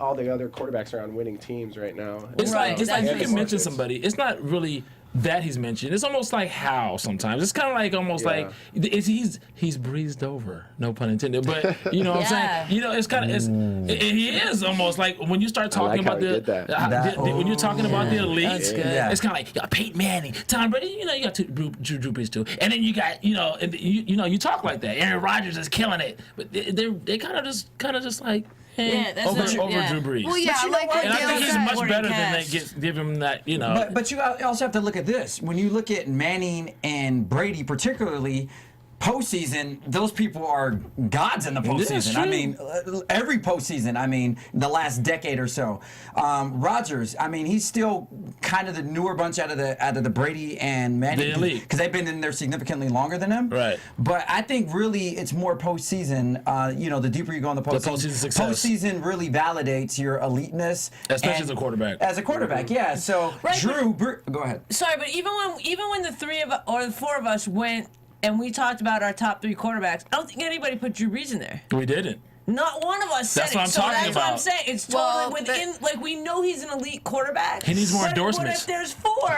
C: all the other quarterbacks are on winning teams right now.
B: It's
F: Right,
B: like, it's like you
F: exactly.
B: can mention somebody. It's not really that he's mentioned. It's almost like how sometimes. It's kind of like almost like he's breezed over. No pun intended. But you know what I'm
F: Yeah.
B: saying? You know, it's kind of he is almost like when you start talking
C: like how
B: about
C: he did that.
B: when you're talking about the elite.
F: That's good.
E: Yeah.
B: It's kind of like you got Peyton Manning, Tom Brady. You know, you got Drew Brees too, and then you got and you talk like that. Aaron Rodgers is killing it, but they kind of just like.
F: Yeah, that's
B: over
F: not- yeah.
B: Drew Brees.
D: Well, yeah,
E: you know
D: like
E: what?
D: what
B: And I
D: Dale
B: think he's
D: said.
B: much
F: Supporting
B: better than they
F: cast.
B: give him that, you know.
E: But you also have to look at this. When you look at Manning and Brady, particularly postseason, those people are gods in the postseason. I
B: true.
E: mean, every postseason. I mean, the last decade or so. Rodgers. I mean, he's still kind of the newer bunch out of the Brady and Manning,
B: The elite.
E: because they've been in there significantly longer than him.
B: Right.
E: But I think really it's more postseason. The deeper you go in the postseason,
B: postseason success.
E: postseason really validates your eliteness,
B: Especially
E: and-
B: as a quarterback.
E: As a quarterback, yeah. So
F: Right,
E: go ahead.
F: Sorry, but even when the three of us or the four of us went and we talked about our top three quarterbacks, I don't think anybody put Drew Brees in there.
B: We didn't.
F: Not one of us said
B: That's
F: it.
B: what I'm
F: so
B: talking
F: that's what I'm
B: about.
F: saying. It's totally
D: Well,
F: within. Like we know he's an elite quarterback.
B: He needs more
F: but
B: endorsements.
F: But if there's four,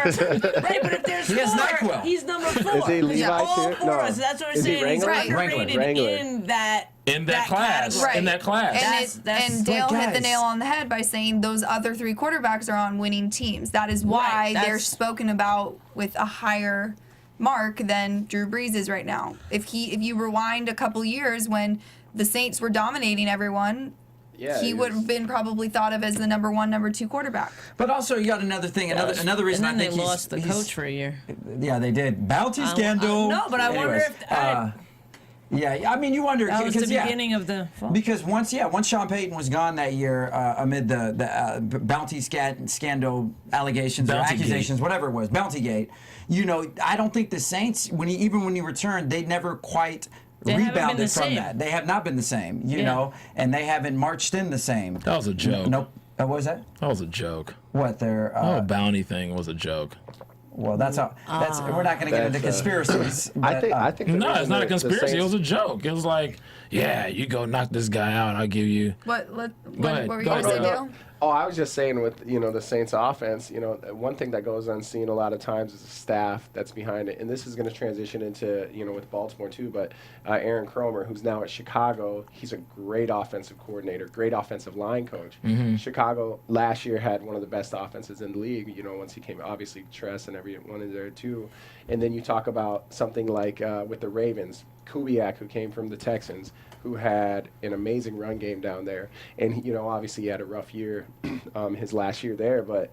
F: right? But if there's
E: He has
F: four,
E: NyQuil.
F: he's number four.
C: Is he Levi
F: all
C: too?
F: four
C: No.
F: of us. That's what we're
C: Is he
F: saying. He's
C: Wrangler?
F: underrated
C: Wrangler.
F: in that
B: class.
F: category.
B: In that class.
F: That's
D: Dale hit the
E: guys.
D: nail on the head by saying those other three quarterbacks are on winning teams. That is why
F: Right,
D: they're
F: that's-
D: spoken about with a higher mark than Drew Brees is right now. If you rewind a couple years when the Saints were dominating everyone,
C: Yeah,
D: he would have been probably thought of as the number one, number two quarterback.
E: But also, you got another thing. Another reason
F: And then
E: I think
F: they
E: he's,
F: lost the
E: he's-
F: coach for a year.
E: Yeah, they did. Bounty scandal.
F: No, but I wonder
E: Anyways,
F: if
E: yeah, I mean, you wonder
F: that was the
E: because yeah.
F: beginning of the fall.
E: Because once Sean Payton was gone that year amid the bounty scandal allegations or
B: Bounty
E: accusations, whatever it was, Bountygate, I don't think the Saints, when he returned, they never quite
F: They haven't been
E: rebounded
F: the
E: from
F: same.
E: that. They have not been the same, you
F: Yeah.
E: know, and they haven't marched in the same.
B: That was a joke.
E: Nope. What was that?
B: That was a joke.
E: What they're
B: The bounty thing was a joke.
E: well, that's how. That's we're not going to get into
C: That's,
E: conspiracies.
C: I
E: but,
C: think. the
B: No,
C: reason
B: it's not a
C: the
B: conspiracy. It
C: Saints-
B: was a joke. It was like, yeah, you go knock this guy out. I'll give you.
D: What
B: ahead.
D: were you
B: Go
D: going to say,
B: ahead.
D: Dale?
C: Oh, I was just saying with the Saints offense, one thing that goes unseen a lot of times is the staff that's behind it, and this is going to transition into with Baltimore too. But Aaron Cromer, who's now at Chicago, he's a great offensive coordinator, great offensive line coach. Chicago last year had one of the best offenses in the league. Once he came, obviously Tress and everyone in there too. And then you talk about something like with the Ravens, Kubiak, who came from the Texans, who had an amazing run game down there. And, obviously he had a rough year his last year there, but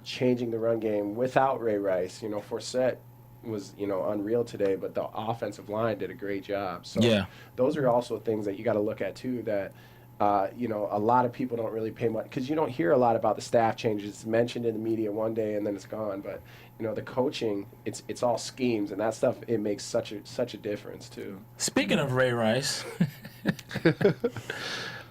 C: changing the run game without Ray Rice, Forsett was, unreal today, but the offensive line did a great job. So
B: Yeah.
C: those are also things that you got to look at too that, a lot of people don't really pay much, because you don't hear a lot about the staff changes. It's mentioned in the media one day and then it's gone. But, the coaching, it's all schemes, and that stuff, it makes such a difference too.
B: Speaking of Ray Rice,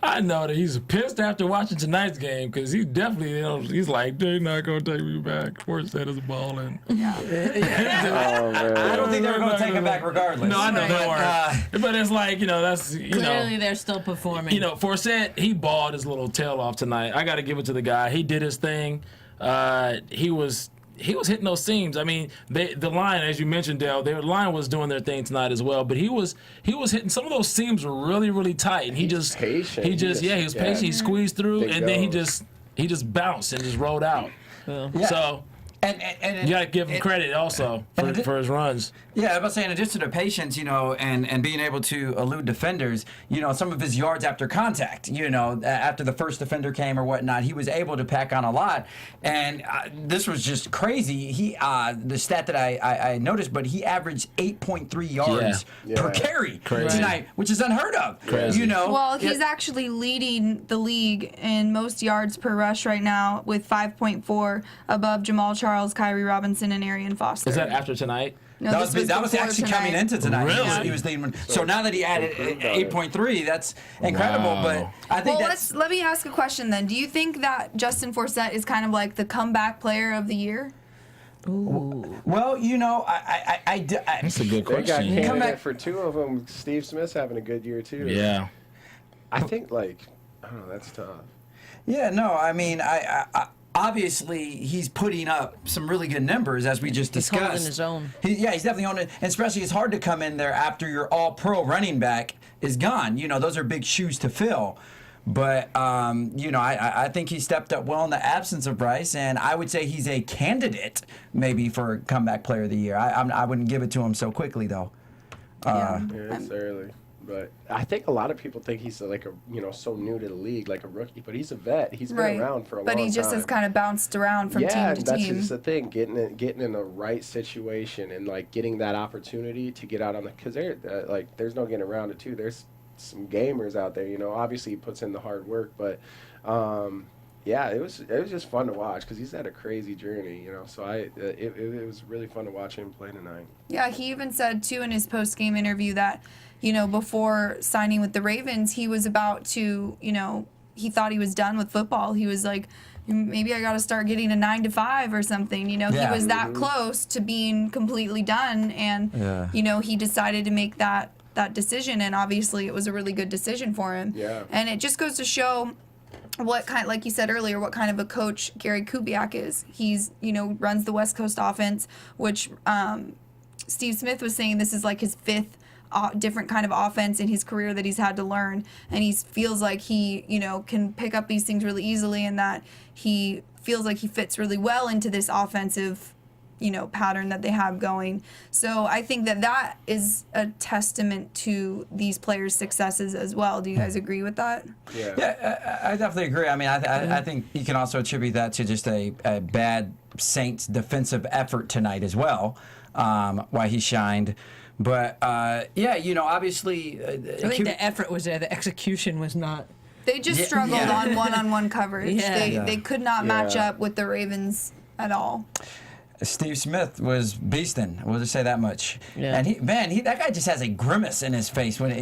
B: I know that he's pissed after watching tonight's game because he definitely, he's like, they're not going to take me back. Forsett is balling.
C: Oh, man.
E: I don't think they were going to take him back regardless.
B: No, I know they weren't. But it's like, that's,
F: Clearly, they're still performing.
B: Forsett, he balled his little tail off tonight. I got to give it to the guy. He did his thing. He was hitting those seams. I mean, the line, as you mentioned, Dale, the line was doing their thing tonight as well. But he was hitting some of those seams were really, really tight, and he was
C: patient.
B: He was patient. He squeezed through,
C: Big
B: and then he
C: goes.
B: just bounced and just rolled out.
E: Yeah.
B: So.
E: And
B: you got to give him credit also for his runs.
E: Yeah, I was saying, in addition to patience, and being able to elude defenders, some of his yards after contact, after the first defender came or whatnot, he was able to pack on a lot. And this was just crazy. The stat that I noticed, but he averaged 8.3 yards per carry tonight, which is unheard of.
B: Crazy.
D: Well, he's actually leading the league in most yards per rush right now with 5.4 above Jamal Charles, Kyrie Robinson, and Arian Foster.
B: Is that after tonight?
D: No,
E: that was actually
D: tonight.
E: coming into tonight.
B: Really?
E: He was leading. So now that he added 8.3, that's incredible.
B: Wow.
E: But I think
D: let me ask a question then. Do you think that Justin Forsett is kind of like the comeback player of the year?
F: Ooh.
E: Well,
B: That's a good
C: They got
B: question.
C: candidate for 2 of them. Steve Smith's having a good year too.
B: Yeah.
C: I think I don't know. That's tough.
E: Yeah, no, I mean, I obviously he's putting up some really good numbers, as we just discussed.
F: He's holding his own.
E: He's definitely holding it, and especially it's hard to come in there after your all-pro running back is gone. Those are big shoes to fill. But, I think he stepped up well in the absence of Bryce, and I would say he's a candidate maybe for comeback player of the year. I wouldn't give it to him so quickly, though.
C: Yeah, it's early. But I think a lot of people think he's so new to the league, like a rookie. But he's a vet. He's been around for a long time.
D: But he just has kind of bounced around from team to team.
C: Yeah, that's just the thing. Getting in the right situation and getting that opportunity to get out on because there's no getting around it too. There's some gamers out there. Obviously he puts in the hard work, but it was just fun to watch because he's had a crazy journey. So it was really fun to watch him play tonight. Yeah,
D: he even said too in his post game interview that, before signing with the Ravens, he was about to, he thought he was done with football. He was like, maybe I got to start getting a 9 to 5 or something. He was that close to being completely done, and he decided to make that decision, and obviously it was a really good decision for him. Yeah. And it just goes to show what kind, like you said earlier, what kind of a coach Gary Kubiak is. He's, runs the West Coast offense, which Steve Smith was saying this is like his 5th different kind of offense in his career that he's had to learn, and he feels like he can pick up these things really easily, and that he feels like he fits really well into this offensive pattern that they have going. So I think that is a testament to these players' successes as well. Do you guys agree with that?
E: Yeah, I definitely agree. I mean, I think you can also attribute that to just a bad Saints defensive effort tonight as well, why he shined. But, obviously...
F: I think the effort was there. The execution was not.
D: They just struggled on one-on-one coverage. They could not match up with the Ravens at all.
E: Steve Smith was beasting. We'll just say that much.
F: Yeah.
E: And that guy just has a grimace in his face when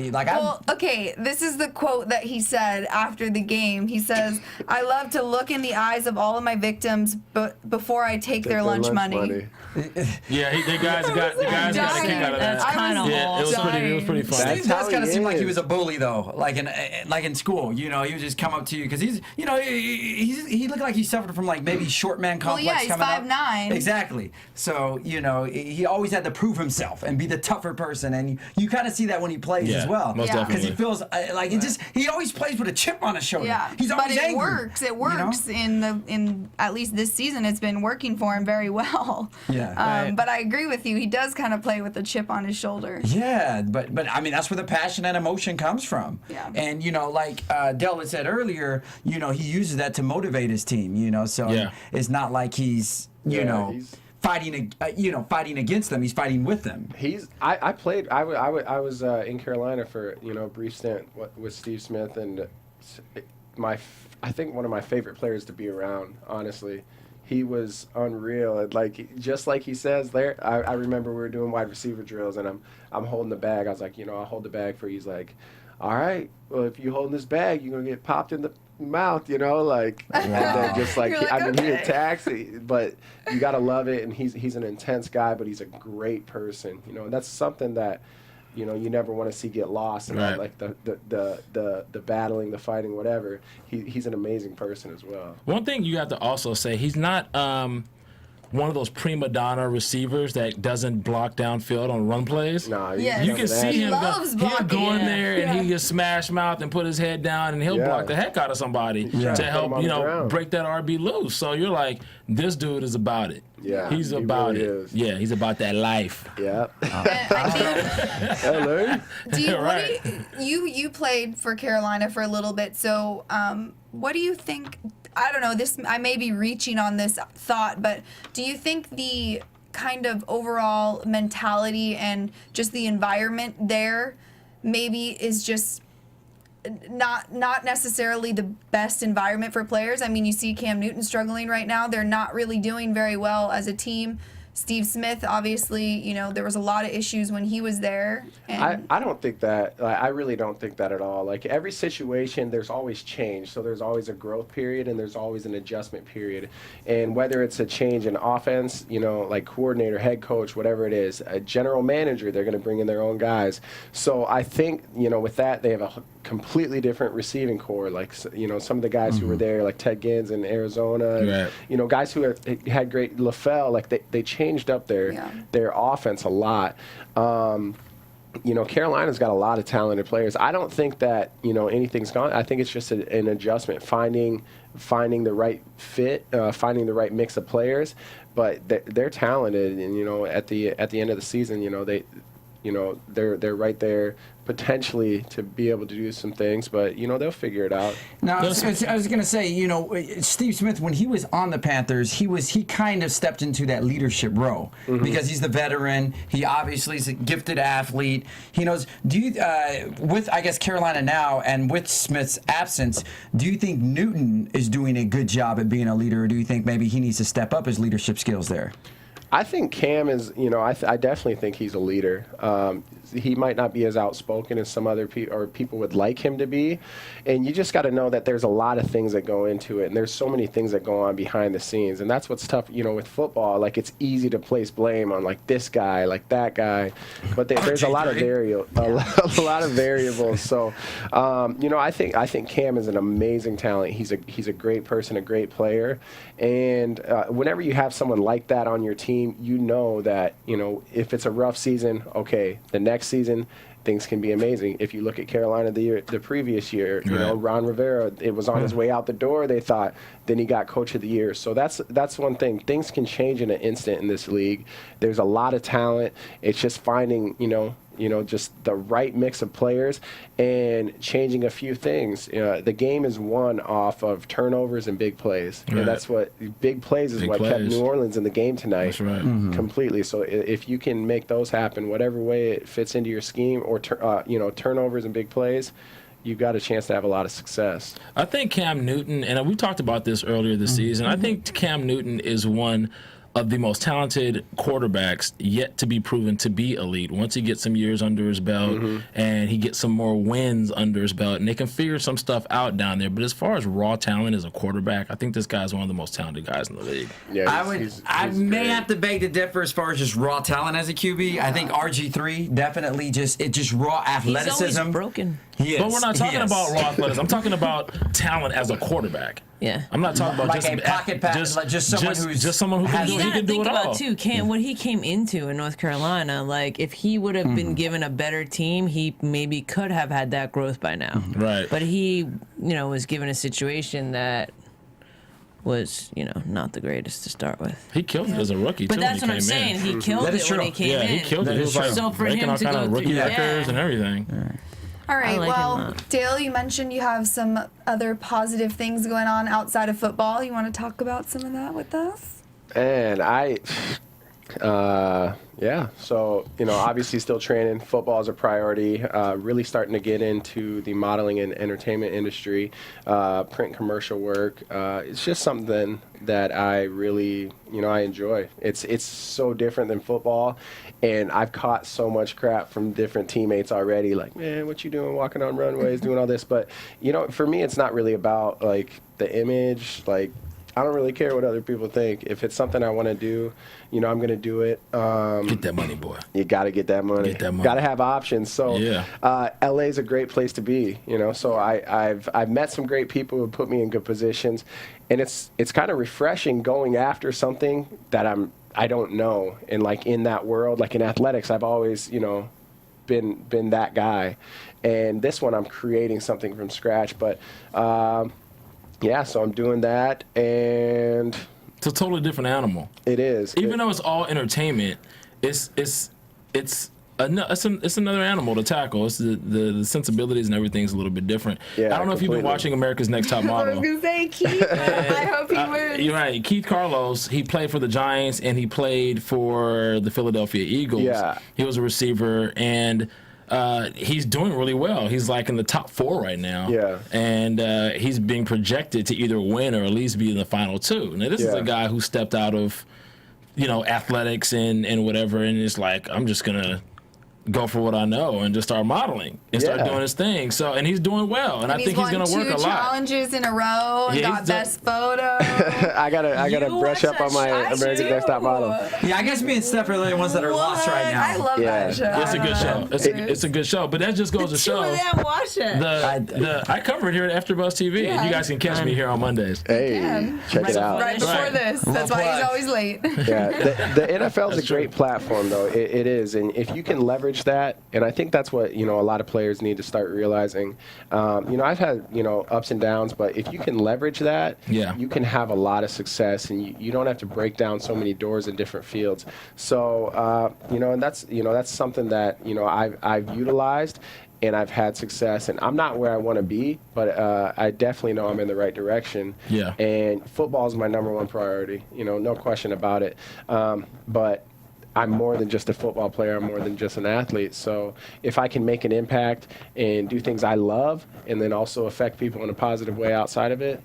D: okay, this is the quote that he said after the game. He says, "I love to look in the eyes of all of my victims, but before I take their lunch money."
B: Yeah, the guys got a kick out of that.
F: That's kind of
B: it was pretty funny.
E: Steve does kind of seem like he was a bully though, like in school. He would just come up to you because he looked like he suffered from maybe short man complex.
D: Well, yeah, he's
E: coming
D: 5'9".
E: up. Exactly. So, he always had to prove himself and be the tougher person. And you kind of see that when he plays as well.
B: Most definitely.
E: Because he feels like he always plays with a chip on his shoulder.
D: Yeah.
E: He's always angry.
D: Works. It works. In at least this season, it's been working for him very well.
E: Yeah.
D: But I agree with you. He does kind of play with a chip on his shoulder.
E: Yeah. But I mean, that's where the passion and emotion comes from.
D: Yeah.
E: And, like Del had said earlier, he uses that to motivate his team, so it's not like he's fighting against them. He's fighting with them.
C: I played. I was in Carolina for a brief stint with Steve Smith, and I think one of my favorite players to be around. Honestly, he was unreal. And just like he says there, I remember we were doing wide receiver drills, and I'm holding the bag. I was like, I'll hold the bag for you. He's like, all right, well, if you're holding this bag, you're gonna get popped in the mouth, and then just he attacks it, but you gotta love it, and he's an intense guy, but he's a great person, and that's something that you never want to see get lost, and the battling, the fighting, whatever. He's an amazing person as well.
B: One thing you have to also say, he's not one of those prima donna receivers that doesn't block downfield on run plays.
C: Nah,
D: Yes.
B: You can see him.
D: loves
B: He'll
D: blocking.
B: go in there and
D: Yeah.
B: he just smash mouth and put his head down and he'll block the heck out of somebody to
C: Put him
B: help
C: on the ground.
B: break that RB loose. So you're like, this dude is about it.
C: Yeah,
B: he's
C: he
B: about
C: really
B: it.
C: is.
B: Yeah, he's about that life.
C: Yeah.
D: And I think,
C: Hello.
D: do you,
B: Right.
D: you played for Carolina for a little bit, so what do you think? I don't know. I may be reaching on this thought, but do you think the kind of overall mentality and just the environment there maybe is just not necessarily the best environment for players? I mean, you see Cam Newton struggling right now. They're not really doing very well as a team. Steve Smith, obviously, there was a lot of issues when he was there. And
C: I don't think that. I really don't think that at all. Like every situation, there's always change. So there's always a growth period and there's always an adjustment period. And whether it's a change in offense, like coordinator, head coach, whatever it is, a general manager, they're going to bring in their own guys. So I think, with that, they have a completely different receiving core. Like, some of the guys who were there, like Ted Ginn in Arizona, and, guys who had great LaFell, like they changed up their offense a lot. Carolina's got a lot of talented players. I don't think that, anything's gone. I think it's just an adjustment, finding the right fit, finding the right mix of players. But they're talented, and at the end of the season, they're right there potentially to be able to do some things, but they'll figure it out.
E: Now, I was going to say, Steve Smith, when he was on the Panthers, he kind of stepped into that leadership role because he's the veteran. He obviously is a gifted athlete. He knows. Do you, with I guess Carolina now and with Smith's absence, do you think Newton is doing a good job at being a leader, or do you think maybe he needs to step up his leadership skills there?
C: I think Cam is, I definitely think he's a leader. He might not be as outspoken as some other people would like him to be. And you just got to know that there's a lot of things that go into it. And there's so many things that go on behind the scenes. And that's what's tough, with football. Like, it's easy to place blame on, like, this guy, like that guy. But there's a lot of a lot of variables. So, I think Cam is an amazing talent. He's a great person, a great player. And whenever you have someone like that on your team, that, if it's a rough season, okay, the next season, things can be amazing. If you look at Carolina the previous year, Ron Rivera, it was on his way out the door, they thought, then he got Coach of the Year. So that's one thing. Things can change in an instant in this league. There's a lot of talent. It's just finding, just the right mix of players and changing a few things. The game is won off of turnovers and big plays.
B: Right.
C: And that's what big plays is what kept New Orleans in the game tonight.
B: That's right.
C: Completely. So if you can make those happen, whatever way it fits into your scheme, or turnovers and big plays, you've got a chance to have a lot of success.
B: I think Cam Newton, and we talked about this earlier this season, I think Cam Newton is one of the most talented quarterbacks yet to be proven to be elite. Once he gets some years under his belt and he gets some more wins under his belt, and they can figure some stuff out down there. But as far as raw talent as a quarterback, I think this guy's one of the most talented guys in the league.
C: Yeah,
E: I may
C: great.
E: have to beg to differ as far as just raw talent as a QB. I think RG3 definitely just raw athleticism.
F: He's always broken.
E: He is.
B: But we're not talking
E: He is.
B: about raw athleticism. I'm talking about talent as a quarterback.
F: Yeah.
B: I'm not talking about
E: Like
B: just
E: a pocket pass, like just someone who
B: can
F: You
B: do, he
F: gotta
B: can do
F: think
B: it
F: about
B: all.
F: too, what he came into in North Carolina. Like, if he would have been given a better team, he maybe could have had that growth by now.
B: Right.
F: But he, was given a situation that was, not the greatest to start with.
B: He killed it as a rookie,
F: But
B: too,
F: that's
B: when
F: what
B: he
F: I'm
B: came
F: saying.
B: in.
F: He killed
E: That
F: it
E: is
F: when
E: true.
F: he came
B: Yeah,
F: in.
B: he killed it. He was like
F: So for
B: breaking
F: him
B: all
F: to
B: kind
F: go
B: of rookie
F: through
B: records
F: that-
B: and everything.
D: all right,
F: like him a
D: well,
F: lot.
D: Dale, you mentioned you have some other positive things going on outside of football. You want to talk about some of that with us?
C: And so, obviously still training. Football is a priority. Really starting to get into the modeling and entertainment industry, print commercial work. It's just something that I really, I enjoy. It's so different than football. And I've caught so much crap from different teammates already, like, man, what you doing walking on runways, doing all this. But, for me, it's not really about, like, the image, like, I don't really care what other people think. If it's something I want to do, you know, I'm going to do it.
B: Get that money, boy.
C: You got to get that money.
B: Get that money.
C: Got to have options. So
B: Yeah.
C: LA is a great place to be, you know. So I've met some great people who put me in good positions, and it's kind of refreshing going after something that I don't know. And like in that world, like in athletics, I've always, you know, been that guy. And this one I'm creating something from scratch, but yeah, so I'm doing that, and
B: It's a totally different animal.
C: it is.
B: Even though it's all entertainment, it's another animal to tackle. It's the sensibilities and everything's a little bit different.
C: Yeah,
B: I don't know if you've been
C: completely.
B: watching America's Next Top
D: I was
B: Model.
D: gonna say Keith. I hope he wins.
B: You're right. Keith Carlos, he played for the Giants and he played for the Philadelphia Eagles.
C: Yeah.
B: He was a receiver, and he's doing really well. He's like in the top 4 right now.
C: Yeah.
B: And he's being projected to either win or at least be in the final 2. Now, this is
C: Yeah.
B: a guy who stepped out of, you know, athletics and whatever, and it's like, I'm just going to go for what I know and just start modeling and start
C: Yeah.
B: doing his thing. So, and he's doing well, and I think he's going to work a
D: won 2
B: lot.
D: challenges in a row and
B: Yeah,
D: got
B: he's done-
D: best photo.
C: I gotta
F: You
C: brush
F: watch
C: up on
F: that
C: my
F: show?
C: America's Next Top Model.
E: Yeah, I guess me and Steph are the only ones that are lost right now.
D: I love
C: Yeah.
D: that show.
B: It's a good show. It's a good show, but that just goes to
F: Two
B: show.
F: of them watch it.
B: I cover it here at AfterBuzz TV, and you guys can catch me here on Mondays.
C: Hey,
D: can.
C: check it out.
D: Right before
B: Right.
D: this. That's why he's
E: plug.
D: always late.
C: Yeah, the NFL is a
B: That's true.
C: great platform, though. It is, and if you can leverage that, and I think that's what, you know, a lot of players need to start realizing. You know, I've had, you know, ups and downs, but if you can leverage that,
B: Yeah.
C: you can have a lot of success, and you don't have to break down so many doors in different fields. So, you know, and that's something that, you know, I've utilized. And I've had success, and I'm not where I want to be, but I definitely know I'm in the right direction.
B: Yeah.
C: And football is my #1 priority, you know, no question about it. But I'm more than just a football player. I'm more than just an athlete. So if I can make an impact and do things I love, and then also affect people in a positive way outside of it,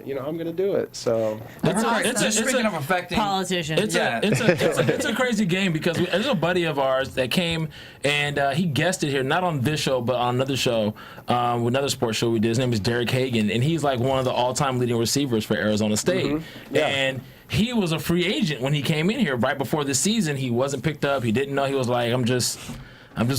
C: you know, I'm going to do it. So
E: Speaking of affecting
F: Politician.
B: It's
E: Yeah.
B: it's a crazy game because there's a buddy of ours that came and he guested here, not on this show, but on another show, another sports show we did. His name is Derek Hagan, and he's like one of the all-time leading receivers for Arizona State.
C: Yeah.
B: And he was a free agent when he came in here right before the season. He wasn't picked up. He didn't know. He was like, I'm just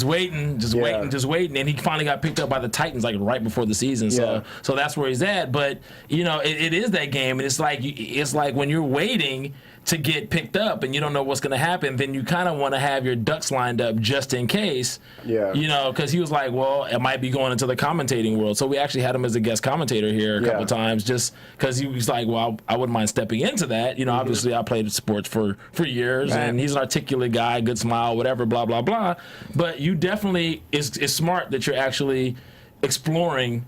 B: waiting, just waiting. And he finally got picked up by the Titans like right before the season.
C: Yeah.
B: So that's where he's at. But, you know, it is that game. And it's like when you're waiting to get picked up and you don't know what's going to happen, then you kind of want to have your ducks lined up just in case.
C: Yeah.
B: You know, because he was like, well, it might be going into the commentating world. So we actually had him as a guest commentator here a couple times just because he was like, well, I wouldn't mind stepping into that. You know, obviously I played sports for years, and he's an articulate guy, good smile, whatever, blah, blah, blah. But you definitely, it's smart that you're actually exploring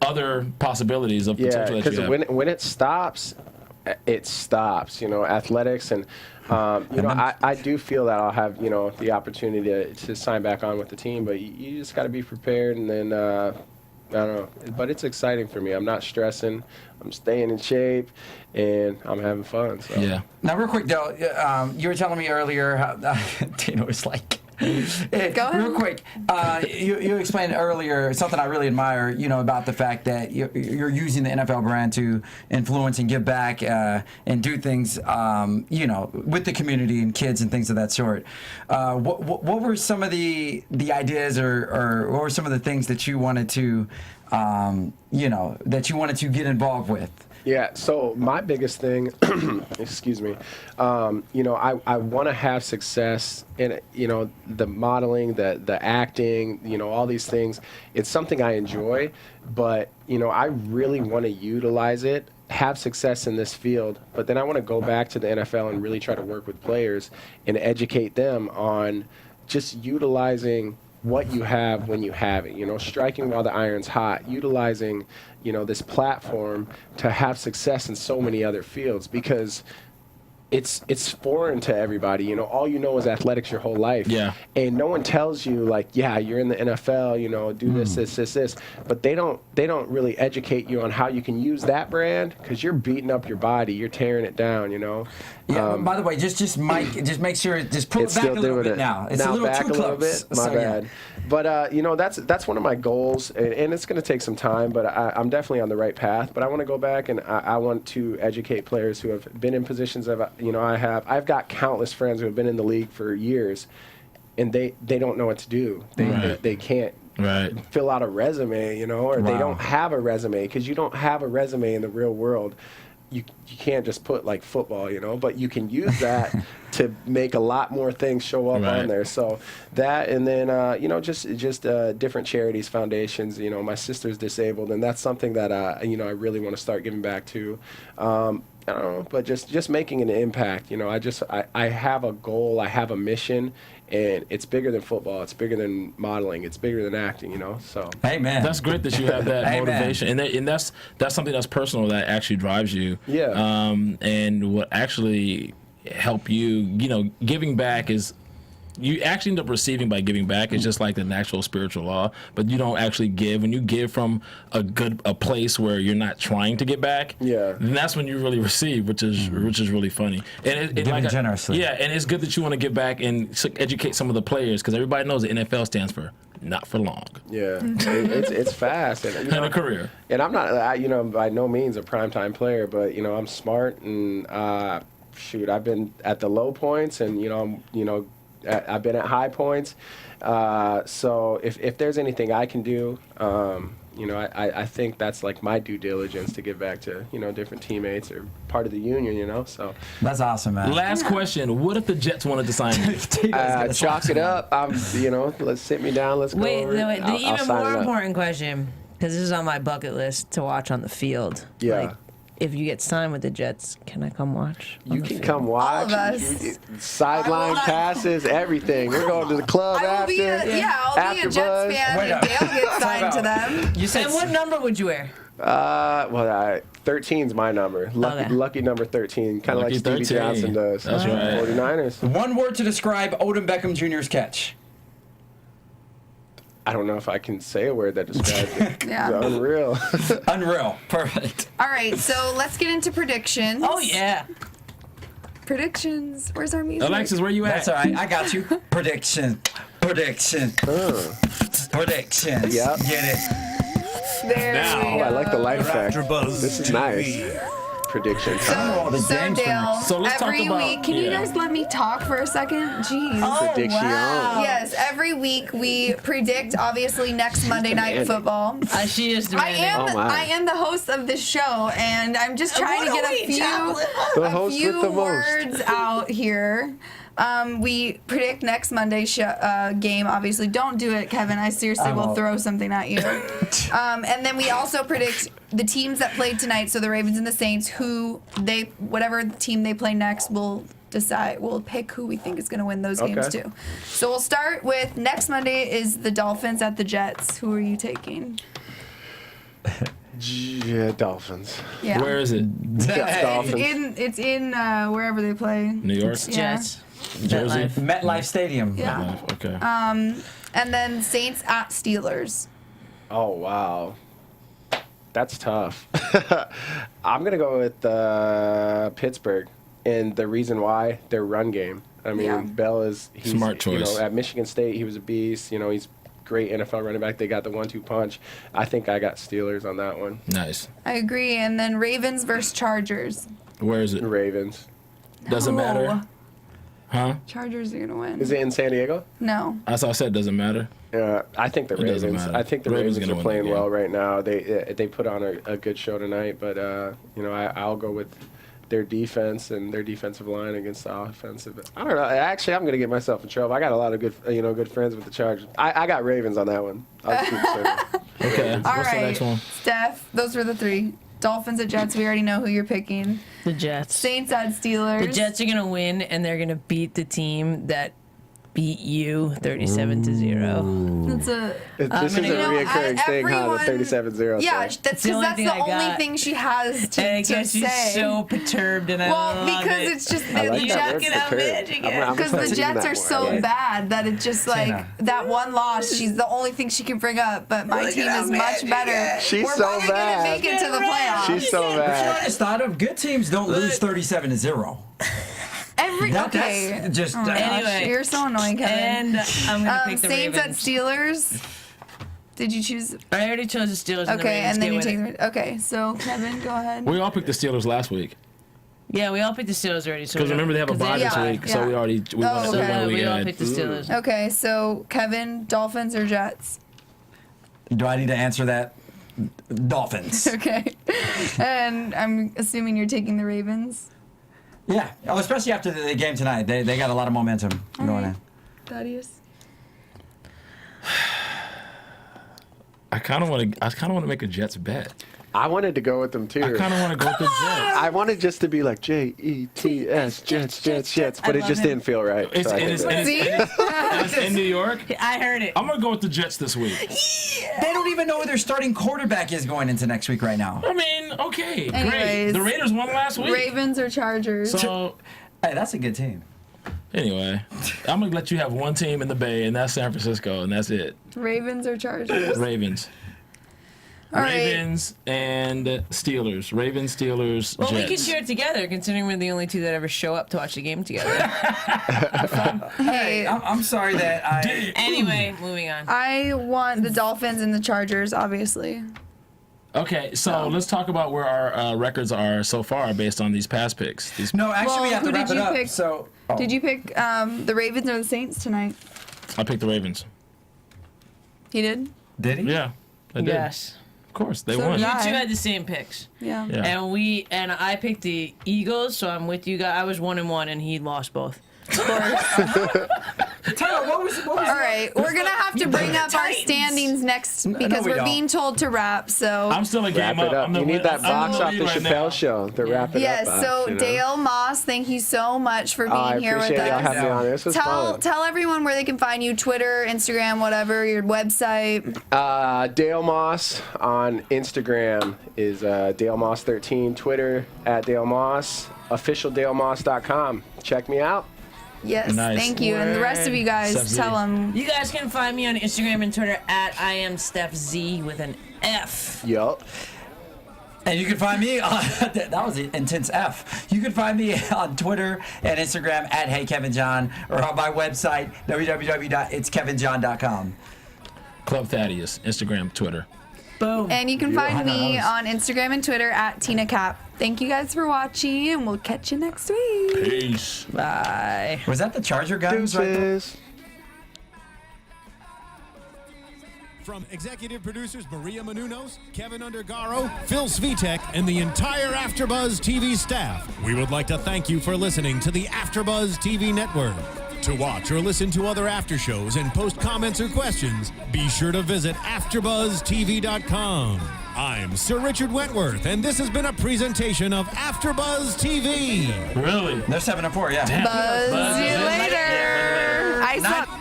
B: other possibilities of
C: yeah,
B: potential that you
C: because
B: have.
C: when it stops, you know, athletics. And, you know, I do feel that I'll have, you know, the opportunity to sign back on with the team, but you just got to be prepared. And then, I don't know, but it's exciting for me. I'm not stressing. I'm staying in shape, and I'm having fun. So.
B: Yeah.
E: Now, real quick, Del, you were telling me earlier how Dino was like.
D: Go ahead.
E: Real quick, you explained earlier something I really admire, you know, about the fact that you're using the NFL brand to influence and give back and do things, you know, with the community and kids and things of that sort. What were some of the ideas or what were some of the things that you wanted to, you know, that you wanted to get involved with?
C: Yeah, so my biggest thing, excuse me, you know, I want to have success in, you know, the modeling, the acting, you know, all these things. It's something I enjoy, but, you know, I really want to utilize it, have success in this field, but then I want to go back to the NFL and really try to work with players and educate them on just utilizing what you have when you have it, you know, striking while the iron's hot, utilizing, you know, this platform to have success in so many other fields, because it's foreign to everybody. You know, all you know is athletics your whole life.
B: Yeah.
C: And no one tells you like, yeah, you're in the NFL. You know, do this. But they don't really educate you on how you can use that brand because you're beating up your body. You're tearing it down. You know.
E: Yeah. By the way, just Mike, just make sure pull it back a little bit now. It's
C: now
E: a little
C: back
E: too
C: a little
E: close.
C: bit. My bad. But you know, that's one of my goals, and it's going to take some time. But I'm definitely on the right path. But I want to go back and I want to educate players who have been in positions of I've got countless friends who have been in the league for years, and they don't know what to do. They can't fill out a resume, you know, or they don't have a resume because you don't have a resume in the real world. You can't just put like football, you know, but you can use that to make a lot more things show up on there. So that, and then you know, just different charities, foundations. You know, my sister's disabled, and that's something that you know, I really want to start giving back to. I don't know, but just making an impact. You know, I have a goal, I have a mission, and it's bigger than football. It's bigger than modeling. It's bigger than acting. You know, so.
E: Amen.
B: That's great that you have that motivation, and that's something that's personal that actually drives you.
C: Yeah.
B: And what actually help you, you know, giving back is. You actually end up receiving by giving back. It's just like the natural spiritual law, but you don't actually give. When you give from a place where you're not trying to get back, then that's when you really receive, which is really funny. And
E: giving generously.
B: Yeah, and it's good that you want to give back and educate some of the players because everybody knows the NFL stands for not for long.
C: Yeah, it's fast and, you know,
B: a career.
C: And I'm not, you know, by no means a primetime player, but you know, I'm smart and shoot, I've been at the low points and I've been at high points, so if there's anything I can do, you know, I think that's like my due diligence to give back to, you know, different teammates or part of the union, you know. So
E: that's awesome, man.
B: Last question: what if the Jets wanted to sign you?
C: Chalk it up. You know, let's sit me down. Let's go.
F: Wait, the even more important
C: up.
F: question, because this is on my bucket list to watch on the field.
C: Yeah.
F: Like, if you get signed with the Jets, can I come watch?
C: You can come watch.
D: All of us.
C: Sideline passes, everything. We're going to the club
D: I'll be a Jets fan if Dale gets signed to them.
F: You said, and what number would you wear?
C: Well, 13's my number. Lucky number 13. Kind of like Stevie Johnson does.
B: That's right.
C: 49ers.
E: One word to describe Odom Beckham Jr.'s catch.
C: I don't know if I can say a word that describes it.
D: Yeah.
C: It's unreal.
E: Unreal. Perfect.
D: All right, so let's get into predictions.
F: Oh, yeah.
D: Predictions. Where's our music?
B: Alexis, where you at?
E: That's all right. I got you. Prediction. Predictions.
C: Yep.
E: Get it.
D: There we go.
C: I like the light effect.
A: AfterBuzz
C: This is
A: TV.
C: nice. Prediction time.
D: So Dale,
B: So let's talk
D: every
B: about-
D: week, can you guys let me talk for a second? Jeez.
C: Prediction.
D: Yes, every week we predict, obviously, next Monday Night Football.
F: She is
D: I
F: demanding.
D: am
C: my.
D: I am the host of this show, and I'm just trying to get a few words out here. We predict next Monday's game. Obviously, don't do it, Kevin. I seriously will throw something at you. And then we also predict the teams that played tonight. So the Ravens and the Saints, whatever team they play next, will decide. We'll pick who we think is going to win those games too. So we'll start with next Monday is the Dolphins at the Jets. Who are you taking?
C: Yeah, Dolphins.
D: Yeah.
B: Where is it?
C: Dolphins.
D: It's in wherever they play.
B: New York?
D: Yeah.
F: Jets.
B: Jersey?
E: MetLife Stadium.
D: Yeah.
B: Okay.
D: And then Saints at Steelers.
C: Oh, wow. That's tough. I'm going to go with Pittsburgh. And the reason why, their run game. I mean, Bell he's
B: smart choice.
C: You know, at Michigan State, he was a beast. You know, he's great NFL running back. They got the 1-2 punch. I think I got Steelers on that one.
B: Nice.
D: I agree. And then Ravens versus Chargers.
B: Where is it?
C: Ravens.
B: Doesn't matter. Huh?
D: Chargers are going to win.
C: Is it in San Diego?
D: No.
B: As I said, doesn't matter.
C: I think the
B: It doesn't
C: Ravens.
B: matter.
C: I think the
B: Ravens
C: Ravens
B: gonna
C: are
B: win
C: playing
B: that game.
C: well right now. They put on a good show tonight, but you know, I'll go with their defense and their defensive line against the offensive. I don't know. Actually, I'm going to get myself in trouble. I got a lot of good friends with the Chargers. I got Ravens on that one. I'll just keep saying.
B: Okay.
D: All
B: What's the
D: right,
B: next one?
D: Steph, those were the three. Dolphins at Jets, we already know who you're picking.
F: The Jets.
D: Saints at Steelers.
F: The Jets are going to win, and they're going to beat the team that beat you 37-0.
D: That's a.
C: This is a reoccurring thing, huh? The 37-0
D: Yeah,
C: thing.
D: that's because that's the only
F: got.
D: thing she has to,
F: And I
D: to
F: guess she's
D: say.
F: so perturbed, and I
D: Well,
F: love
D: because
F: it.
D: it's just
C: I
D: the
C: like that
D: Jets.
C: word,
F: Get out,
C: perturbed.
F: bitch, again.
C: I'm
D: Because
C: gonna
D: the
C: start
D: Jets
C: using
D: are
C: that
D: so
C: more.
D: bad that it's just like
E: Tina.
D: that one loss. She's the only thing she can bring up, but my team is much better.
C: She's
D: We're
C: so
D: probably
C: bad.
D: gonna make it to the playoffs.
C: She's so
E: I
C: bad.
E: just thought of good teams don't lose 37-0.
D: Okay.
E: That's just
D: Oh my gosh,
F: Anyway.
D: you're so annoying, Kevin.
F: And I'm gonna pick the
D: Saints at
F: Ravens.
D: Steelers. Did you choose?
F: I already chose the Steelers.
D: Okay, and then you take
F: the.
D: the. Okay, so Kevin, go ahead.
B: We all picked the Steelers last week
F: Yeah, we all picked the Steelers already. So
B: because remember they have a bye this
D: Yeah.
B: week, so
D: Yeah.
B: we already we
D: Oh,
B: won
D: okay.
B: we won a
F: we
B: week
F: all
B: ahead.
F: picked the Steelers.
D: Okay, so Kevin, Dolphins or Jets?
E: Do I need to answer that? Dolphins.
D: Okay, and I'm assuming you're taking the Ravens.
E: Yeah. Oh, especially after the game tonight. They got a lot of momentum going in.
D: Thaddeus.
B: I kind of want to make a Jets bet.
C: I wanted to go with them too.
B: I kind of want to go with the Jets.
C: I wanted just to be like Jets, Jets, but it
F: love
C: just
F: him.
C: didn't feel right.
B: It's,
C: so I
B: and
C: did
B: it's,
C: that.
B: and it's in New York.
F: I heard it.
B: I'm gonna go with the Jets this week.
E: They don't even know who their starting quarterback is going into next week right now.
B: I mean, okay, great.
D: Anyways.
B: The Raiders won last week.
D: Ravens or Chargers?
B: So
E: Hey, that's a good team.
B: anyway, I'm gonna let you have one team in the Bay, and that's San Francisco, and that's it.
D: Ravens or Chargers?
B: Ravens.
D: All right.
B: Ravens and Steelers. Ravens, Steelers,
F: Well, we can
B: Jets.
F: cheer it together, considering we're the only two that ever show up to watch the game together.
D: Hey,
E: I'm sorry that I.
F: Anyway, moving on.
D: I want the Dolphins and the Chargers, obviously.
B: Okay, so let's talk about where our records are so far based on these past picks.
E: No, actually,
D: Well,
E: we have
D: who
E: to wrap
D: did
E: it
D: you
E: up.
D: pick?
E: So,
D: Did you pick the Ravens or the Saints tonight?
B: I picked the Ravens.
D: He did?
E: Did he?
B: Yeah, I did.
F: Yes.
B: Of course, they
D: So
B: won.
D: did
F: You
D: I.
F: two had the same picks.
D: Yeah.
B: Yeah.
F: And I picked the Eagles, so I'm with you guys. I was 1-1 and he lost both.
D: Of course.
E: Tyler, what was
D: All right, we're gonna have to bring up our
F: Titans.
D: standings next because
E: we
D: we're
E: don't.
D: being told to wrap. So
B: I'm still a
C: Wrap
B: game
C: it up.
B: I'm the
C: You need
B: win-
C: that
B: I'm
C: box
B: the
C: off the
B: lead right
C: Chappelle
B: now.
C: show to wrap it
D: yes,
C: up.
D: so
C: you know?
D: Dale Moss, thank you so much for being
C: I
D: here with
C: appreciate y'all
D: us.
C: having me on. This was fun.
D: Tell everyone where they can find you: Twitter, Instagram, whatever, your website.
C: Dale Moss on Instagram is Dale Moss 13. Twitter at Dale Moss. OfficialDaleMoss.com. Check me out.
D: Yes,
B: Nice.
D: thank you. And the rest of you guys,
B: Stef Z.
D: tell them.
F: You guys can find me on Instagram and Twitter at I am Stef Z with an F.
C: Yup.
E: And you can find me on that was an intense F. You can find me on Twitter and Instagram at HeyKevinJohn or on my website www.itskevinjohn.com.
B: Club Thaddeus, Instagram, Twitter.
F: Boom.
D: And you can find
E: I know,
D: me
E: that
D: on Instagram and Twitter at Tina Cap. Thank you guys for watching, and we'll catch you next week.
B: Peace.
F: Bye.
E: Was that the Charger guns right there?
C: Deuces.
A: From executive producers Maria Menounos, Kevin Undergaro, Phil Svitek, and the entire AfterBuzz TV staff, we would like to thank you for listening to the AfterBuzz TV network. To watch or listen to other after shows and post comments or questions, be sure to visit AfterBuzzTV.com. I'm Sir Richard Wentworth, and this has been a presentation of AfterBuzz TV.
B: Really?
E: They're 7-4, yeah.
D: Buzz you later. I
E: Not-
D: saw.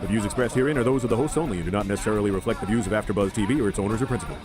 G: The views expressed herein are those of the hosts only and do not necessarily reflect the views of AfterBuzz TV or its owners or principals.